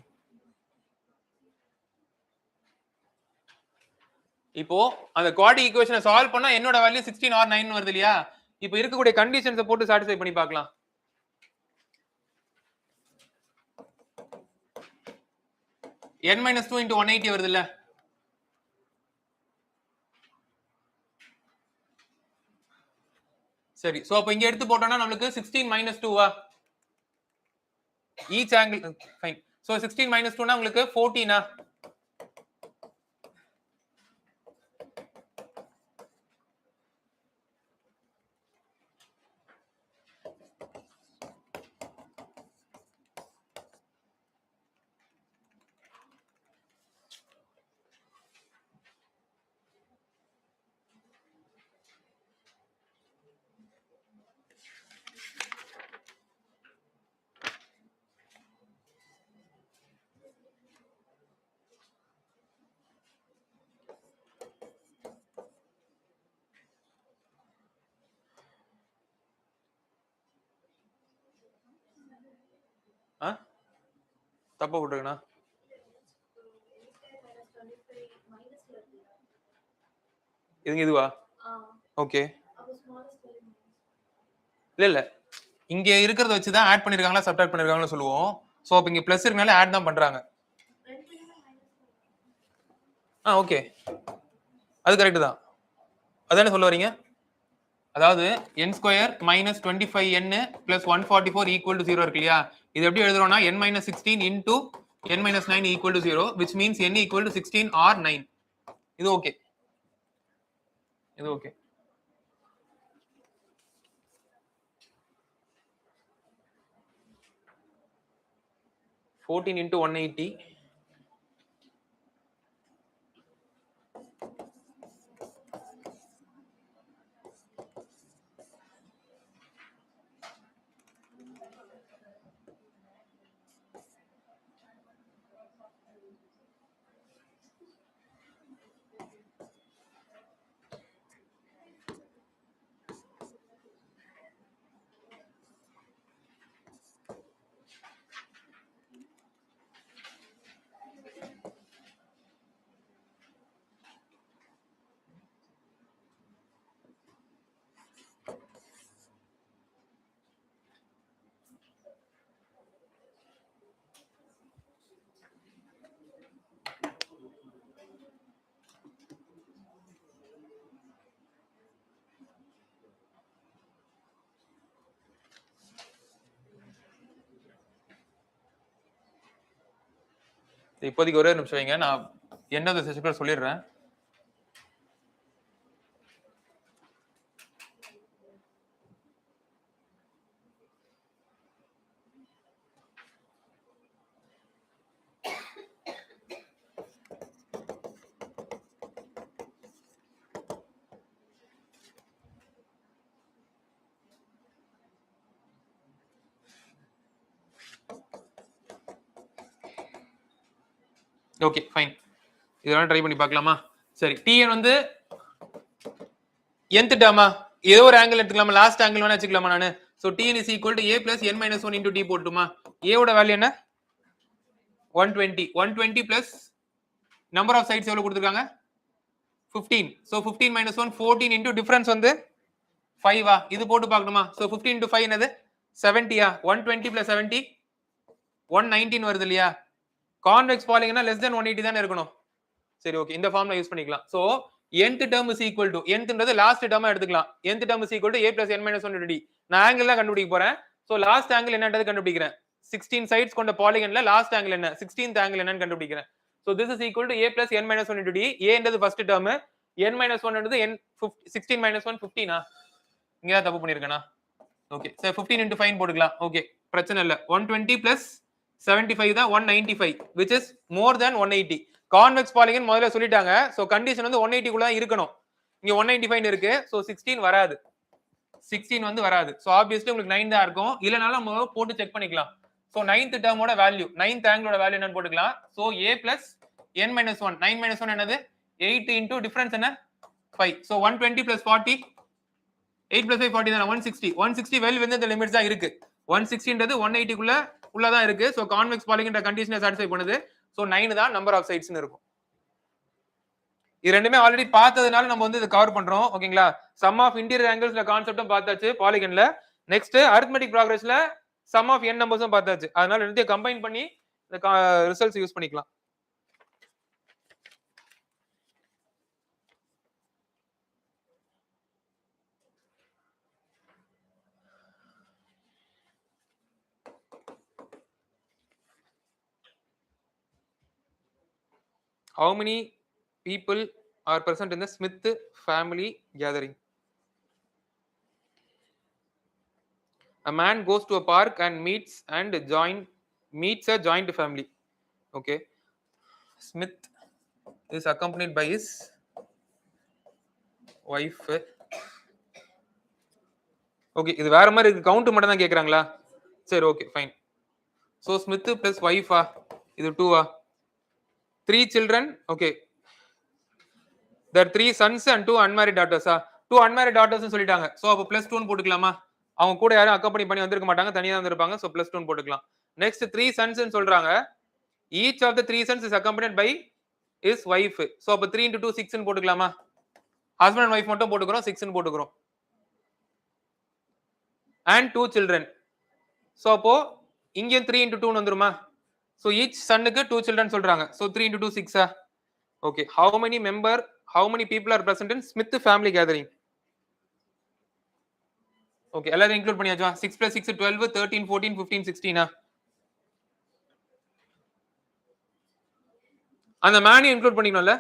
இப்போ அந்த குவாட்ரேட்டிக் ஈக்குவேஷனை சால்வ் பண்ணா என்னோட வேல்யூ 16 or 9 வருது இல்லையா இப்போ இருக்கக்கூடிய கண்டிஷன்ஸை போட்டு சாட்டிஸ்ஃபை பண்ணி பார்க்கலாம் n minus 2 into 180 வருது இல்ல சரி சோ அப்ப இங்க எடுத்து போட்டோம்னா நமக்கு 16 minus 2 each angle fine so 16 minus 2 னா உங்களுக்கு 14 தப்பா போட்டுருக்கா இதுவா ஓகே இல்ல இங்க இருக்கிறத வச்சு தான் ஆட் பண்ணிருக்காங்களா சப்ட்ராக்ட் பண்ணிருக்காங்களா சொல்லுவோம் சோ அப்ப இங்க பிளஸ் இருக்கனால ஆட் தான் பண்றாங்க ஓகே அது கரெக்ட் தான் அதானே சொல்ல வரீங்க அதாவது n square minus 25n plus 144 equal to 0 இருக்கு இல்லையா இது எப்படி எழுதுறோம்னா n minus 16 into n minus 9 equal to 0 which means n equal to 16 or 9 இது ஓகே 14 into 180 இப்போதைக்கு ஒரே நிமிஷம் வைங்க நான் என்ன செஷன் சொல்லிடுறேன் ஓகே ஃபைன், இதெல்லாம் ட்ரை பண்ணி பார்க்கலாமா? சரி, tn வந்து nth டேர்மா ஏதோ ஒரு ஆங்கிள் எடுத்துக்கலாமா, லாஸ்ட் ஆங்கிள் வேணா வச்சுக்கலாமா நானு? So tn is equal to a plus n minus 1 into d போட்டுமா? a ஓட வேல்யூ என்ன? 120. 120 plus number of sides எவ்வளவு கொடுத்திருக்காங்க? 15. so 15 minus 1 14 into difference வந்து 5 இது போட்டு பார்க்கணுமா? so 15 into 5 என்னது? 70 120 plus 70 119 வருது இல்லையா? கான்வெக்ஸ் பாலிங்கன்னா less than 180 தானே இருக்கணும். சரி ஓகே, இந்த ஃபார்முலா யூஸ் பண்ணிக்கலாம். So nth term is equal to, nthன்றது லாஸ்ட் டேர்மா எடுத்துக்கலாம். nth term is equal to a plus n minus 1 into d. நான் ஆங்கிள் தான் கண்டுபிடிக்க போறேன். சோ லாஸ்ட் ஆங்கிள் என்னன்றது கண்டுபிடிக்கிறேன். 16 சைட்ஸ் கொண்ட பாலிகன்ல லாஸ்ட் ஆங்கிள் என்ன, 16th ஆங்கிள் என்னன்னு கண்டுபிடிக்கிறேன். So this is equal to a plus n minus 1 into d. a ன்றது ஃபர்ஸ்ட் டேர்ம், n minus 1 ன்றது n 16 minus 1 15 இங்க தான் தப்பு பண்ணிருக்கேனா? ஓகே, சோ 15 into 5 போட்டுக்கலாம். ஓகே, பிரச்சனை இல்ல. 120 plus 75 தான் 195 which is more than 180. Convex polygon முதல்ல சொல்லிட்டாங்க. சோ கண்டிஷன் வந்து 180 குள்ள தான் இருக்கணும். இங்க 195 இருக்கு. சோ 16 வராது. 16 வந்து வராது. சோ ஆப்வியஸ்லி உங்களுக்கு 9 தான் இருக்கும். இல்லனாலும் நம்ம போட்டு செக் பண்ணிக்கலாம். சோ 9th டேர்மோட வேல்யூ, 9th ஆங்கிளோட வேல்யூ என்னன்னு போட்டுக்கலாம். So a plus n minus 1. 9 minus 1 என்னது? 8 into difference என்ன? 5. சோ 120 plus 40 8 plus 5 40 தான, 160. 160 வேல்யூ வந்து இந்த லிமிட்ஸ் தான் இருக்கு. 160ன்றது 180 குள்ள தான் இருக்கு. சோ கான்வெக்ஸ் பாலிகன்ற கண்டிஷனை சாட்டிஸ்ஃபை பண்ணுது. சோ 9 தான் நம்பர் ஆஃப் சைட்ஸ்னு இருக்கும். இது ரெண்டுமே ஆல்ரெடி பார்த்ததுனால நம்ம வந்து இத கவர் பண்றோம். ஓகேங்களா? சம் ஆஃப் இன்டீரியர் ஆங்கிள்ஸ்ல கான்செப்டும் பார்த்தாச்சு பாலிகன்ல. நெக்ஸ்ட் அரித்மெடிக் ப்ராக்ரஸ்ல சம் ஆஃப் n நம்பர்ஸும் பார்த்தாச்சு. அதனால ரெண்டையும் கம்பைன் பண்ணி இந்த ரிசல்ட்ஸ் யூஸ் பண்ணிக்கலாம். How many people are present in the Smith family gathering? A man goes to a park and meets a joint family. Okay, Smith is accompanied by his wife. Okay, இது வேற மாதிரி இருக்கு. Count மட்டும் தான் கேக்குறாங்களா? சரி okay fine. So Smith plus வைஃபா, இது 2 3 children. okay, there are 3 sons and 2 unmarried daughters 2 unmarried daughters னு சொல்லிட்டாங்க. சோ அப்ப +2 னு போட்டுக்கலாமா? அவங்க கூட யாரும் அக்கம்பெனி பண்ணி வந்திருக்க மாட்டாங்க, தனியா தான் வந்திருப்பாங்க. சோ +2 னு போட்டுக்கலாம். நெக்ஸ்ட் 3 sons னு சொல்றாங்க. each of the 3 sons is accompanied by his wife. So அப்ப 3 into 2 6 னு போட்டுக்கலாமா? ஹஸ்பண்ட் அண்ட் வைஃப் மட்டும் போட்டுக்கிறோம், 6 னு போட்டுக்கிறோம். and 2 children. சோ அப்போ இங்க 3 into 2 னு வந்துருமா? so each sonக்கு 2 children சொல்றாங்க. so 3 into 2 6 okay, how many people are present in Smith family gathering? okay, எல்லாரும் இன்க்ளூட் பண்ணியாச்சா? 6 plus 6 12 13 14 15 16 அந்த மேனி இன்க்ளூட் பண்ணிக்கணும்ல?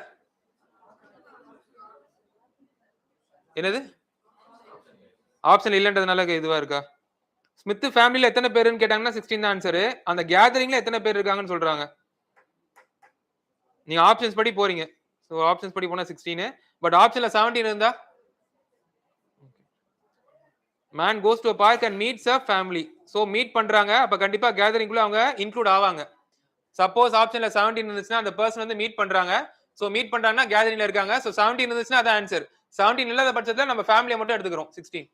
என்னது ஆப்ஷன் இல்லன்றதுனால இதுவா இருக்கா? ஸ்மித் ஃபேமிலில எத்தனை பேருன்னு கேட்டாங்கன்னா 16 தான் ஆன்சர். அந்த கேதரிங்ல எத்தனை பேர் இருக்காங்கன்னு சொல்றாங்க. நீங்க ஆப்ஷன்ஸ் படி போறீங்க. சோ ஆப்ஷன்ஸ் படி போனா 16, பட் ஆப்ஷன்ல 17 இருந்தா man goes to a park and meets a family. So meet பண்றாங்க, அப்ப கண்டிப்பா கேதரிங்குள்ள அவங்க இன்க்ளூட் ஆவாங்க. சப்போஸ் ஆப்ஷன்ல 17 இருந்துச்சுன்னா அந்த பர்சன் வந்து மீட் பண்றாங்க. சோ மீட் பண்றாங்கன்னா கேதரிங்ல இருக்காங்க. சோ 17 இருந்துச்சுன்னா அதான் ஆன்சர். 17 இல்லாத பட்சத்துல நம்ம ஃபேமிலியை மட்டும் எடுத்துக்கிறோம். 16.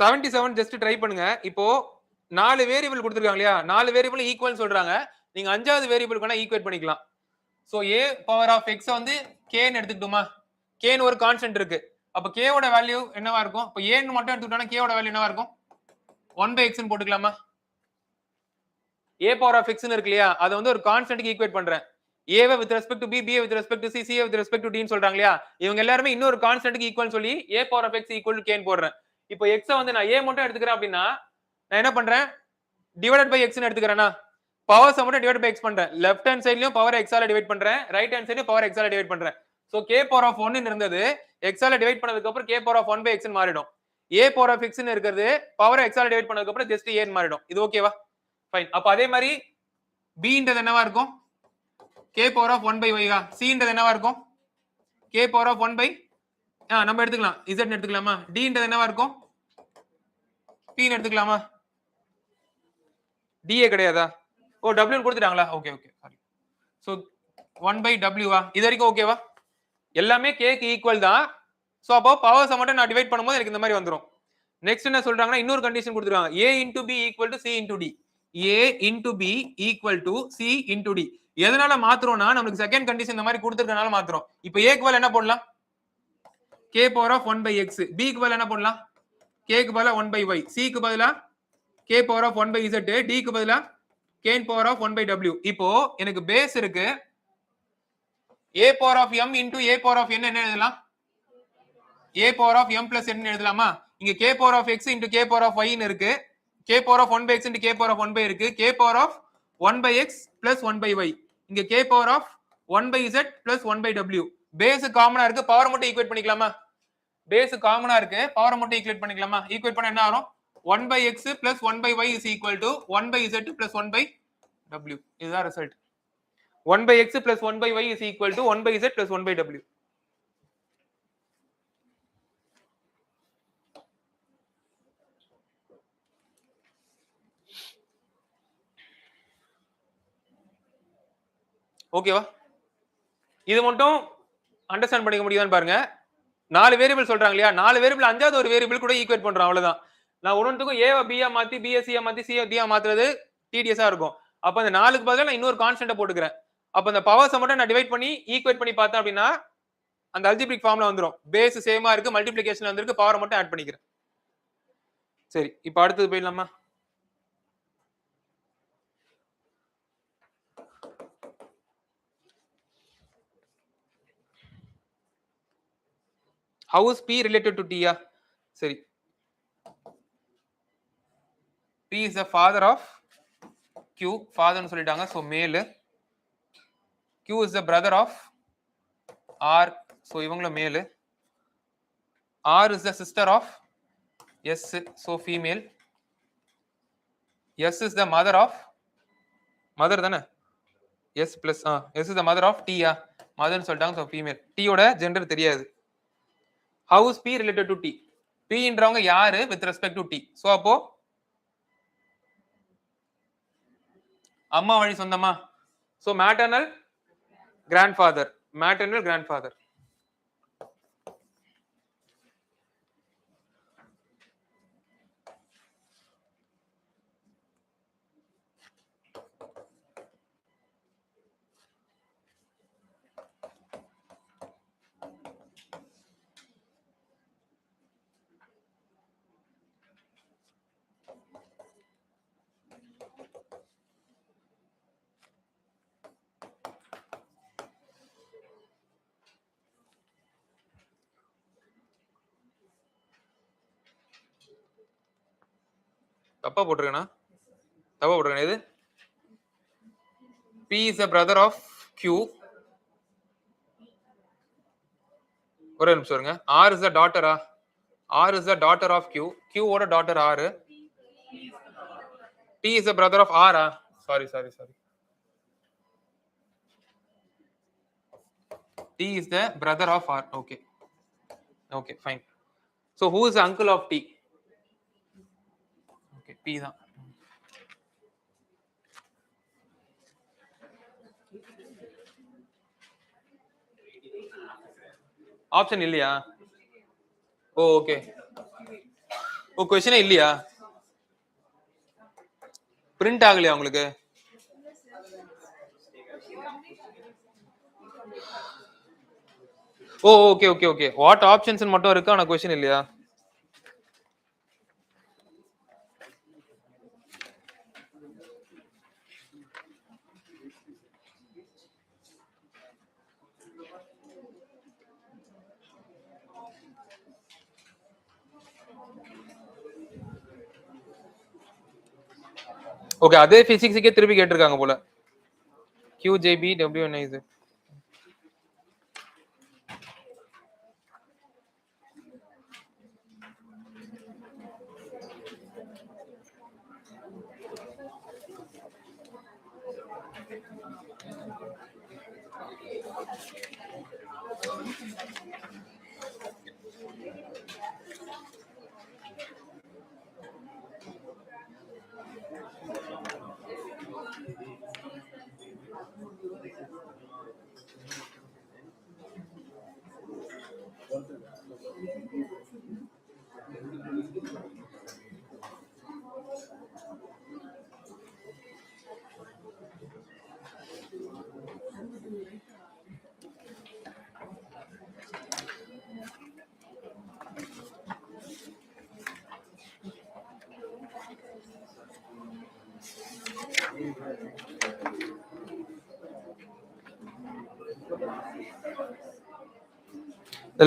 77 ஜஸ்ட் ட்ரை பண்ணுங்க. இப்போ 4 வேரியபிள் கொடுத்திருக்காங்க இல்லையா? 4 வேரியபிள் ஈக்குவல் சொல்றாங்க. நீங்க 5வது வேரியபிள் வேணா ஈக்குவேட் பண்ணிக்கலாம். So a power of x வந்து k ன்னு எடுத்துக்கிட்டோமா? k ன்னு ஒரு கான்ஸ்டன்ட் இருக்கு. அப்ப k ஓட வேல்யூ என்னவா இருக்கும்? அப்ப a ன்னு மட்டும் எடுத்துக்கிட்டோம்னா k ஓட வேல்யூ என்னவா இருக்கும்? 1/x ன்னு போட்டுக்கலாமா? a பவர் ஆஃப் x ன்னு இருக்கு இல்லையா? அத வந்து ஒரு கான்ஸ்டன்ட்க்கு ஈக்குவேட் பண்றேன். a வை with respect to b, b வை with respect to c, c வை with respect to d ன்னு சொல்றாங்க இல்லையா? இவங்க எல்லாரும் இன்னொரு கான்ஸ்டன்ட்க்கு ஈக்குவல் சொல்லி a power of x equal to k ன்னு போடுறேன். இப்போ x வந்து நான் a மட்டும் எடுத்துக்கிறேன் அப்படின்னா நான் என்ன பண்றேன்? டிவைடட் பை x ன்னு எடுத்துக்கிறேனா? பவர்ஸ் மட்டும் டிவைட் பை x பண்றேன். லெஃப்ட் ஹேண்ட் சைடுலயும் பவர் x ஆல டிவைட் பண்றேன், ரைட் ஹேண்ட் சைடுலயும் பவர் x ஆல டிவைட் பண்றேன். சோ k பவர் ஆஃப் 1 ன்னு இருந்தது, x ஆல டிவைட் பண்ணதுக்கு அப்புறம் k power of 1 by x ன்னு மாறிடும். a பவர் ஆஃப் x ன்னு இருக்குது, பவர் x ஆல டிவைட் பண்ணதுக்கு அப்புறம் ஜஸ்ட் a ன்னு மாறிடும். இது ஓகேவா? ஃபைன். அப்ப அதே மாதிரி b ன்றது என்னவா இருக்கும்? k power of 1 by y c ன்றது என்னவா இருக்கும்? k பவர் ஆஃப் 1 பை நம்ம எடுத்துக்கலாம், z ன்னு எடுத்துக்கலாமா? d ன்றது என்னவா இருக்கும்? டீன்னு எடுத்துக்கலாமா? டிஏ கிடையாதா? ஓ டபிள்யூ கொடுத்துட்டாங்களா? Okay okay sorry. So 1/W இது வரைக்கும் ஓகேவா? எல்லாமே கேக்கு ஈக்குவல் தான். ஸோ அப்போ பவர்ஸை மட்டும் நான் டிவைட் பண்ணும்போது எனக்கு இந்த மாதிரி வந்துடும். நெக்ஸ்ட் என்ன சொல்றாங்கன்னா இன்னொரு கண்டிஷன் கொடுத்துருக்காங்க. A into B equal to C into D. A into B equal to C into D. எதனால மாத்துறோம்னா நமக்கு செகண்ட் கண்டிஷன் இந்த மாதிரி கொடுத்துருக்கனால மாத்துறோம். இப்போ A க்கு பதிலா என்ன போடலாம்? K power of 1/x. B க்கு பதிலா என்ன போடலாம்? K க்கு பதிலா 1/y. C க்கு பதிலா K power of 1/z. D க்கு பதிலா K power of 1/w. இப்போ எனக்கு பேஸ் இருக்கு. A power of m into A power of n என்ன எழுதலாம்? A power of m plus n எழுதலாமா? இங்க K power of x into K power of y ன்னு இருக்கு. K power of 1/x into K power of 1/y இருக்கு. K power of 1/x plus 1/y. இங்க K power of 1/z plus 1/w. Base காமனா இருக்கு. Power மட்டும் equate பண்ணிக்கலாமா? Base காமனா இருக்கு. பவர் மட்டும் ஈக்குவேட் பண்ணிக்கலாமா? ஈக்குவேட் பண்ணா என்ன வரும்? 1/x plus 1/y is equal to 1/z plus 1/w. இதுதான் result. 1/x plus 1/y is equal to 1/z plus 1/w. ஓகேவா? இது மட்டும் அண்டர்ஸ்டாண்ட் பண்ணிக்க முடியுதான்னு பாருங்க. 4 வேரியபிள் சொல்றாங்க இல்லையா? 4 வேரியபிள் அஞ்சாவது ஒரு வேரியபிள் கூட ஈக்குவேட் பண்றோம் அவ்வளவுதான். நான் ஒவ்வொன்றுக்கும் A B ஆ மாத்தி B C ஆ மாத்தி C D ஆ மாத்துறது tedious-ஆ இருக்கும். அப்ப அந்த 4க்கு பதிலா நான் இன்னொரு கான்ஸ்டன்ட் போட்டுக்கிறேன். அப்ப அந்த பவர்ஸை மட்டும் நான் டிவைட் பண்ணி ஈக்குவேட் பண்ணி பார்த்தேன் அப்படின்னா அந்த அல்ஜிபிரிக் ஃபார்ம்ல வந்துரும். பேஸ் சேமா இருக்கு, மல்டிப்ளிகேஷன் வந்திருக்கு, பவரை மட்டும் ஆட் பண்ணிக்கிறேன். சரி, இப்போ அடுத்தது போயிடலாமா? How is P related to T? சரி, P is the father of Q. father னு சொல்லிட்டாங்க. சோ மேல். Q is the brother of R. So இவங்களும் மேல். R is the sister of S. so female. S is the mother of mother தானே? S plus S is the mother of T. mother னு சொல்லிட்டாங்க. So female. T யோட gender தெரியாது. How is P related to T? P ன்றவங்க யாரு with respect to T? So அப்போ அம்மா வழி சொந்தமா? So maternal grandfather. maternal grandfather. தப்பா போட்டிருக்கேனா? தப்பா போட்டிருக்கேன். இது P is the brother of Q. ஒரே நிமிஷம் இருங்க. R is the daughter. R is the daughter of Q. Q ஓட daughter R. T is the brother of R. sorry. T is the brother of R. Okay, fine. So who is the uncle of T? Okay, P தான். Option இல்லையா? Okay. ஓ question இல்லையா? Print ஆகலையா உங்களுக்கு? Okay. What options மட்டும் இருக்கு, ஆனா question இல்லையா? Okay, அதே பிசிக்ஸ்க்கே திருப்பி கேட்டிருக்காங்க போல. QJB WNIZ.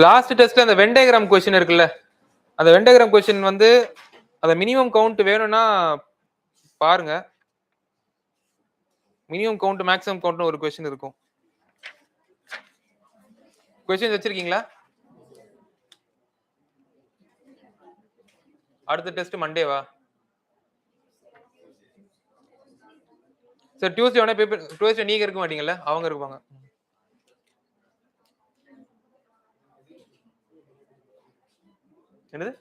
லாஸ்ட் டெஸ்ட்ல அந்த வென் டயகிராம் கொஸ்டின் இருக்குல்ல, அந்த வென் டயகிராம் கொஸ்டின் வந்து அந்த மினிமம் கவுண்ட் வேணும்னா பாருங்க. மினிமம் கவுண்ட் மேக்ஸிமம் கவுண்ட்னு ஒரு கொஸ்டின் இருக்கும். கொஸ்டின் வச்சிருக்கீங்களா? அடுத்த டெஸ்ட் மண்டேவா? சார் டியூஸ்டே வேணா பேப்பர் டியூஸ்டே நீங்க இருக்க மாட்டீங்கல்ல, அவங்க இருப்பாங்க. என்னது?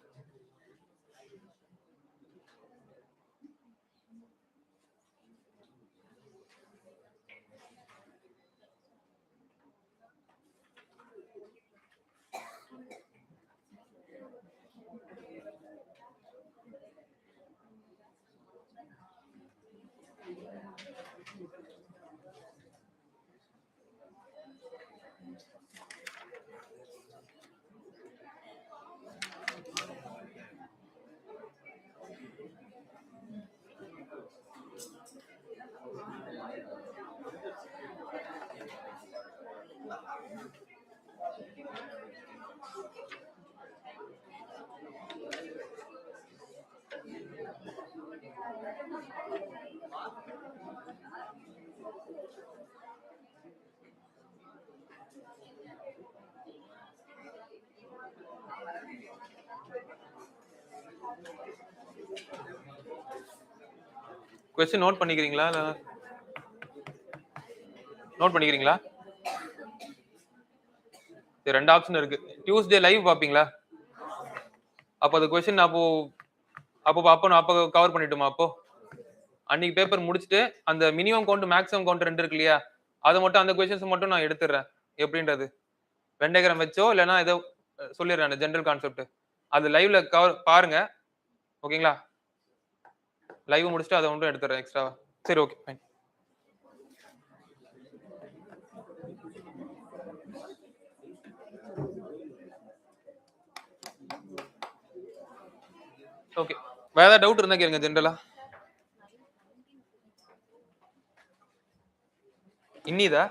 கொஸ்டின் நோட் பண்ணிக்கிறீங்களா? நோட் பண்ணிக்கிறீங்களா? ரெண்டு ஆப்ஷன் இருக்கு. டியூஸ்டே லைவ் பாப்பீங்களா? அப்போ அந்த கொஸ்டின் அப்போ நான் கவர் பண்ணிட்டுமா? அப்போ அன்னைக்கு பேப்பர் முடிச்சுட்டு அந்த மினிமம் கவுண்ட் மேக்ஸிமம் கவுண்ட் ரெண்டு இருக்கு இல்லையா, அதை மட்டும் அந்த கொஸ்டின்ஸ் மட்டும் நான் எடுத்துடுறேன். எப்படின்றது வென் டயகிராம் வச்சோ இல்லைன்னா ஏதோ சொல்லிடுறேன் ஜெனரல் கான்செப்ட். அது லைவ்ல பாருங்க. ஓகேங்களா? லைவ் முடிச்சுட்டு அதை மட்டும் எடுத்துறேன் எக்ஸ்ட்ரா. சரி, ஓகே, ஃபைன். ஓகே, வேற ஏதாவது டவுட் இருந்தா கேளுங்க ஜெனரலா. இன்னிதா?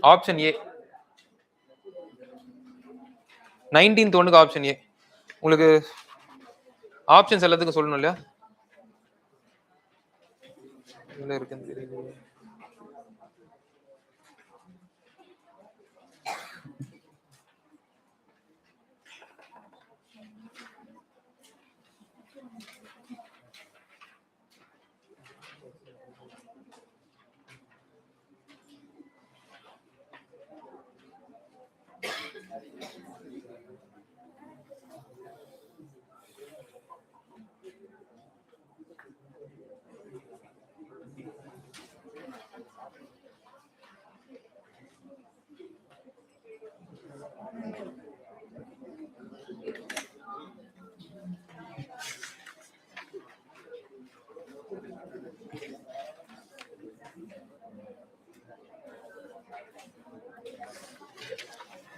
ஆப்ஷன் ஏ 19th ஒன்னுக்கு ஆப்ஷன் ஏ. உங்களுக்கு ஆப்ஷன்ஸ் எல்லாத்துக்கும் சொல்லணும் இல்லையா? என்ன இருக்குன்னு தெரியல.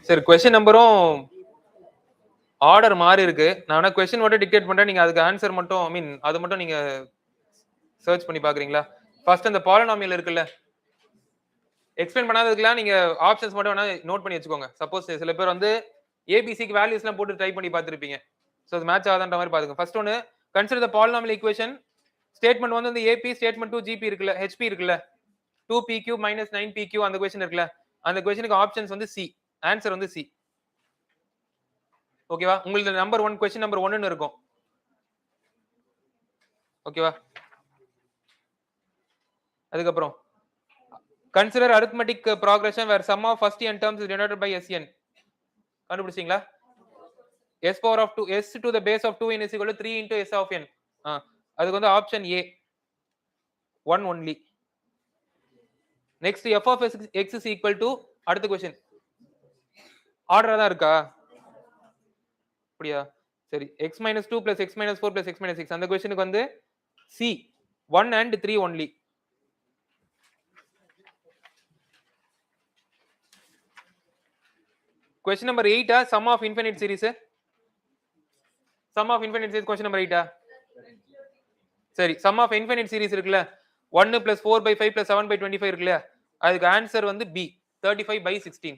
சரி, கொஸ்டின் நம்பரும் ஆர்டர் மாறி இருக்கு. நான் வேணா கொஸ்டின் மட்டும் டிக்டேட் பண்றேன், நீங்க அதுக்கு ஆன்சர் மட்டும் அது மட்டும் நீங்க சர்ச் பண்ணி பாக்குறீங்களா? ஃபர்ஸ்ட் அந்த பாலினாமியல் இருக்குல்ல, எக்ஸ்பிளைன் பண்ணாததுக்குலாம் நீங்க ஆப்ஷன்ஸ் மட்டும் வேணா நோட் பண்ணி வச்சுக்கோங்க. சப்போஸ் சில பேர் வந்து ஏபிசிக்கு வேல்யூஸ்லாம் போட்டு ட்ரை பண்ணி பார்த்திருப்பீங்க. சோ அது மேட்ச் ஆகாதன்ற மாதிரி பாத்துங்க. ஃபர்ஸ்ட் ஒன்னு consider the polynomial equation. Statement 1 வந்து ஏபி, ஸ்டேட்மெண்ட் 2 ஜிபி இருக்குல்ல, ஹெச்பி இருக்குல்ல. 2p cube minus 9p cube அந்த क्वेश्चन இருக்குல அந்த क्वेश्चனுக்கு ஆப்ஷன்ஸ் வந்து சி ஆன்சர் வந்து சி ஓகேவா உங்களுக்கு நம்பர் 1 क्वेश्चन நம்பர் 1 ன்னு இருக்கும் ஓகேவா அதுக்கு அப்புறம் consider arithmetic progression where sum of first n terms is denoted by sn கண்டுபிடிச்சீங்களா s power of 2 s to the base of 2n is equal to 3 into s of n அதுக்கு வந்து option a 1 only next f of x is equal to அடுத்த question ஆர்டரா தான் இருக்கா அப்படியா சரி x minus 2 plus x minus 4 plus x minus 6 அந்த क्वेश्चனுக்கு வந்து c 1 and 3 only question number 8 sum of infinite series sum of infinite series question number 8 சரி sum of infinite series இருக்குல 1 plus 4 by 5 plus 7 by 25 இருக்குல அதுக்கு answer வந்து b 35 by 16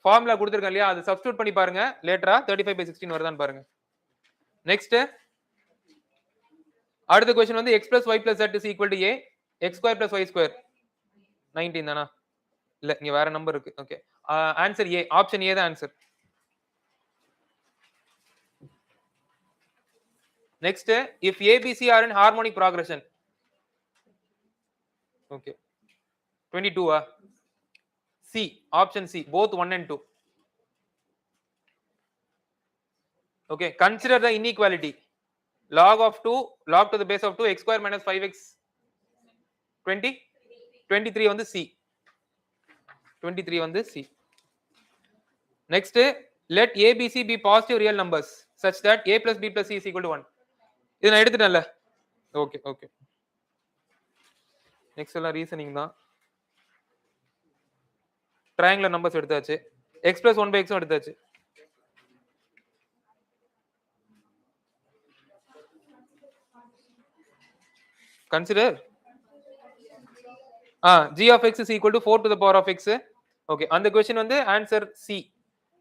formula கொடுத்திருக்கேன் இல்லையா அது சப்ஸ்டிட்யூட் பண்ணி பாருங்க லேட்டரா 35 by 16 வருதான்னு பாருங்க நெக்ஸ்ட் அடுத்த क्वेश्चन வந்து x plus y plus z is equal to a x square plus y square 19 தானா இல்ல இங்க வேற நம்பர் இருக்கு okay answer a option a தான் answer next if abc are in harmonic progression okay 22 c option c both 1 and 2 okay consider the inequality log of 2 log to the base of 2 x square minus 5x 20 23 வந்து c 23 வந்து c next let abc be positive real numbers such that a plus b plus c is equal to 1 இது நான் எடுத்துட்டேன்ல okay okay next எல்லாம் reasoning தான் triangular numbers எடுத்தாச்சு x plus 1 by x எடுத்தாச்சு consider g of x is equal to 4 to the power of x okay அந்த question வந்து answer c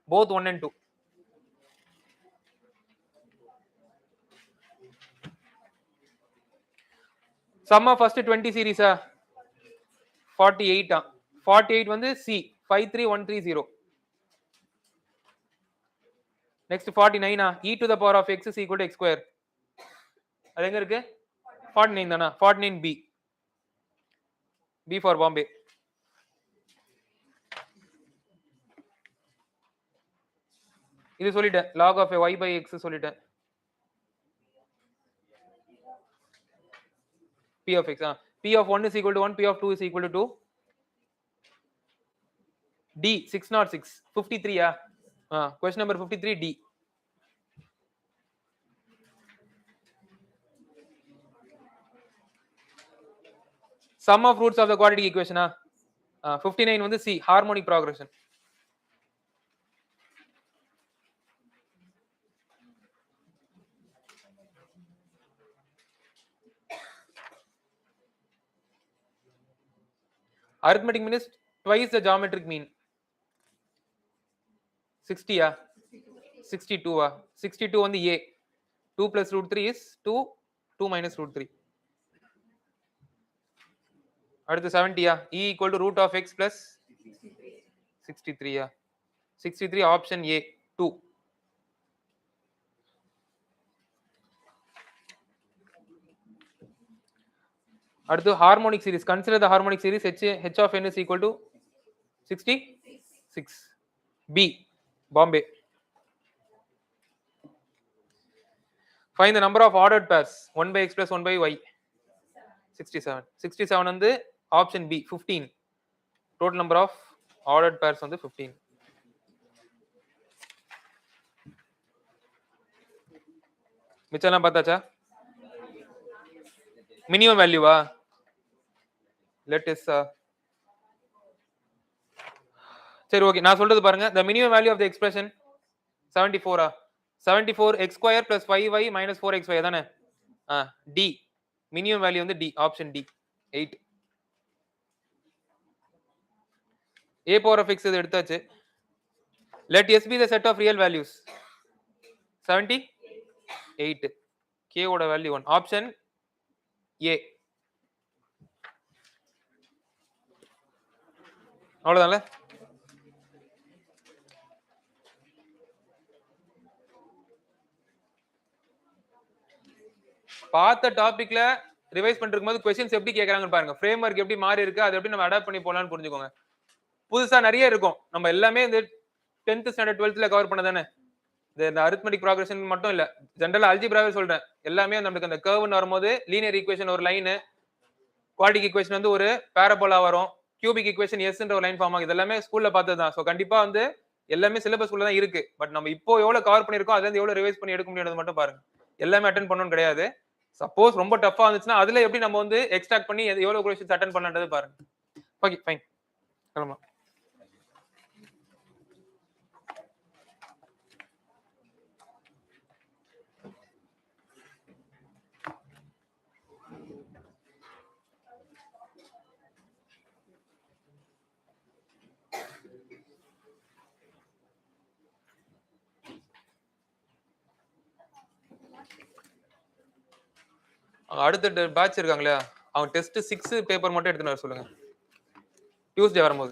both 1 and 2 sum of first 20 series 48 48 வந்து c 53130 next 49 e to the power of x is equal to x square அது எங்க இருக்கு 49 தானா 49 b b for bombay இது சொல்லிட்டேன் log of y by x சொல்லிட்டேன் p of x p of 1 is equal to 1 p of 2 is equal to 2 d 606 53 question number 53 d sum of roots of the quadratic equation 59 வந்து c harmonic progression arithmetic mean is twice the geometric mean 60 62 62 வந்து a 2 plus root 3 is 2 2 minus root 3 அடுத்து 70 e equal to root of x plus 63 63 option a 2 அடுத்து harmonic series consider the harmonic series h of n is equal to 66 b bombay find the number of ordered pairs 1 by x plus 1 by y 67 67 வந்து option b 15 total number of ordered pairs வந்து 15 மிச்சம் பார்த்தாச்சா minimum வேல்யூவா let us சரி okay நான் சொல்றது பாருங்க the minimum value of the expression 74 74 x square plus 5y minus 4xy தானே d minimum value வந்து d option d 8 a power of x இது எடுத்தாச்சு let s be the set of real values 78 k ஓட value 1 option a அவ்வளவுதான்ல. பார்த்த டாபிக்ல revise பண்ணிட்டு இருக்கும்போது questions எப்படி கேக்குறாங்கன்னு பாருங்க. ஃப்ரேம் ஒர்க் எப்படி மாறி இருக்கு, அதை எப்படி நம்ம அடாப்ட் பண்ணி போலாம்னு புரிஞ்சுக்கோங்க. புதுசா நிறைய இருக்கும். நம்ம எல்லாமே இந்த 10th ஸ்டாண்டர்ட் 12th கவர் பண்ணதானே. இந்த அரித்மெட்டிக் ப்ராக்ரஷன் மட்டும் இல்ல. ஜெனரலா அல்ஜிப்ராவே சொல்றேன். எல்லாமே நமக்கு அந்த கர்வ்னு வரும்போது லீனியர் ஈக்குவேஷன் ஒரு லைன், குவாட்ரிக் ஈக்குவேஷன் வந்து ஒரு பாராபோலா வரும். கியூபிக் ஈக்குவேஷன் எஸ்ன்ற ஒரு லைன் ஃபார்ம் ஆகும். இதெல்லாமே ஸ்கூல்ல பார்த்ததுதான். சோ கண்டிப்பா வந்து எல்லாமே சிலபஸ் குள்ள தான் இருக்கு. பட் நம்ம இப்போ எவ்வளவு கவர் பண்ணிருக்கோம், அதுல இருந்து எவ்வளவு ரிவைஸ் பண்ணி எடுக்க முடியும்ன்றது மட்டும் பாருங்க. எல்லாமே அட்டெண்ட் பண்ணணும்னு கிடையாது. சப்போஸ் ரொம்ப டஃப்பா இருந்துச்சுன்னா அதுல எப்படி நம்ம வந்து எக்ஸ்ட்ராக்ட் பண்ணி எவ்வளவு கொஸ்டின்ஸ் அட்டெண்ட் பண்ணலாம்ன்றது பாருங்க. Okay fine. கிளம்பலாம். அடுத்த பேட்ச் இருக்காங்க இல்லையா, அவங்க டெஸ்ட் 6 பேப்பர் மட்டும் எடுத்துட்டு வர சொல்லுங்க டியூஸ்டே வரும்போது.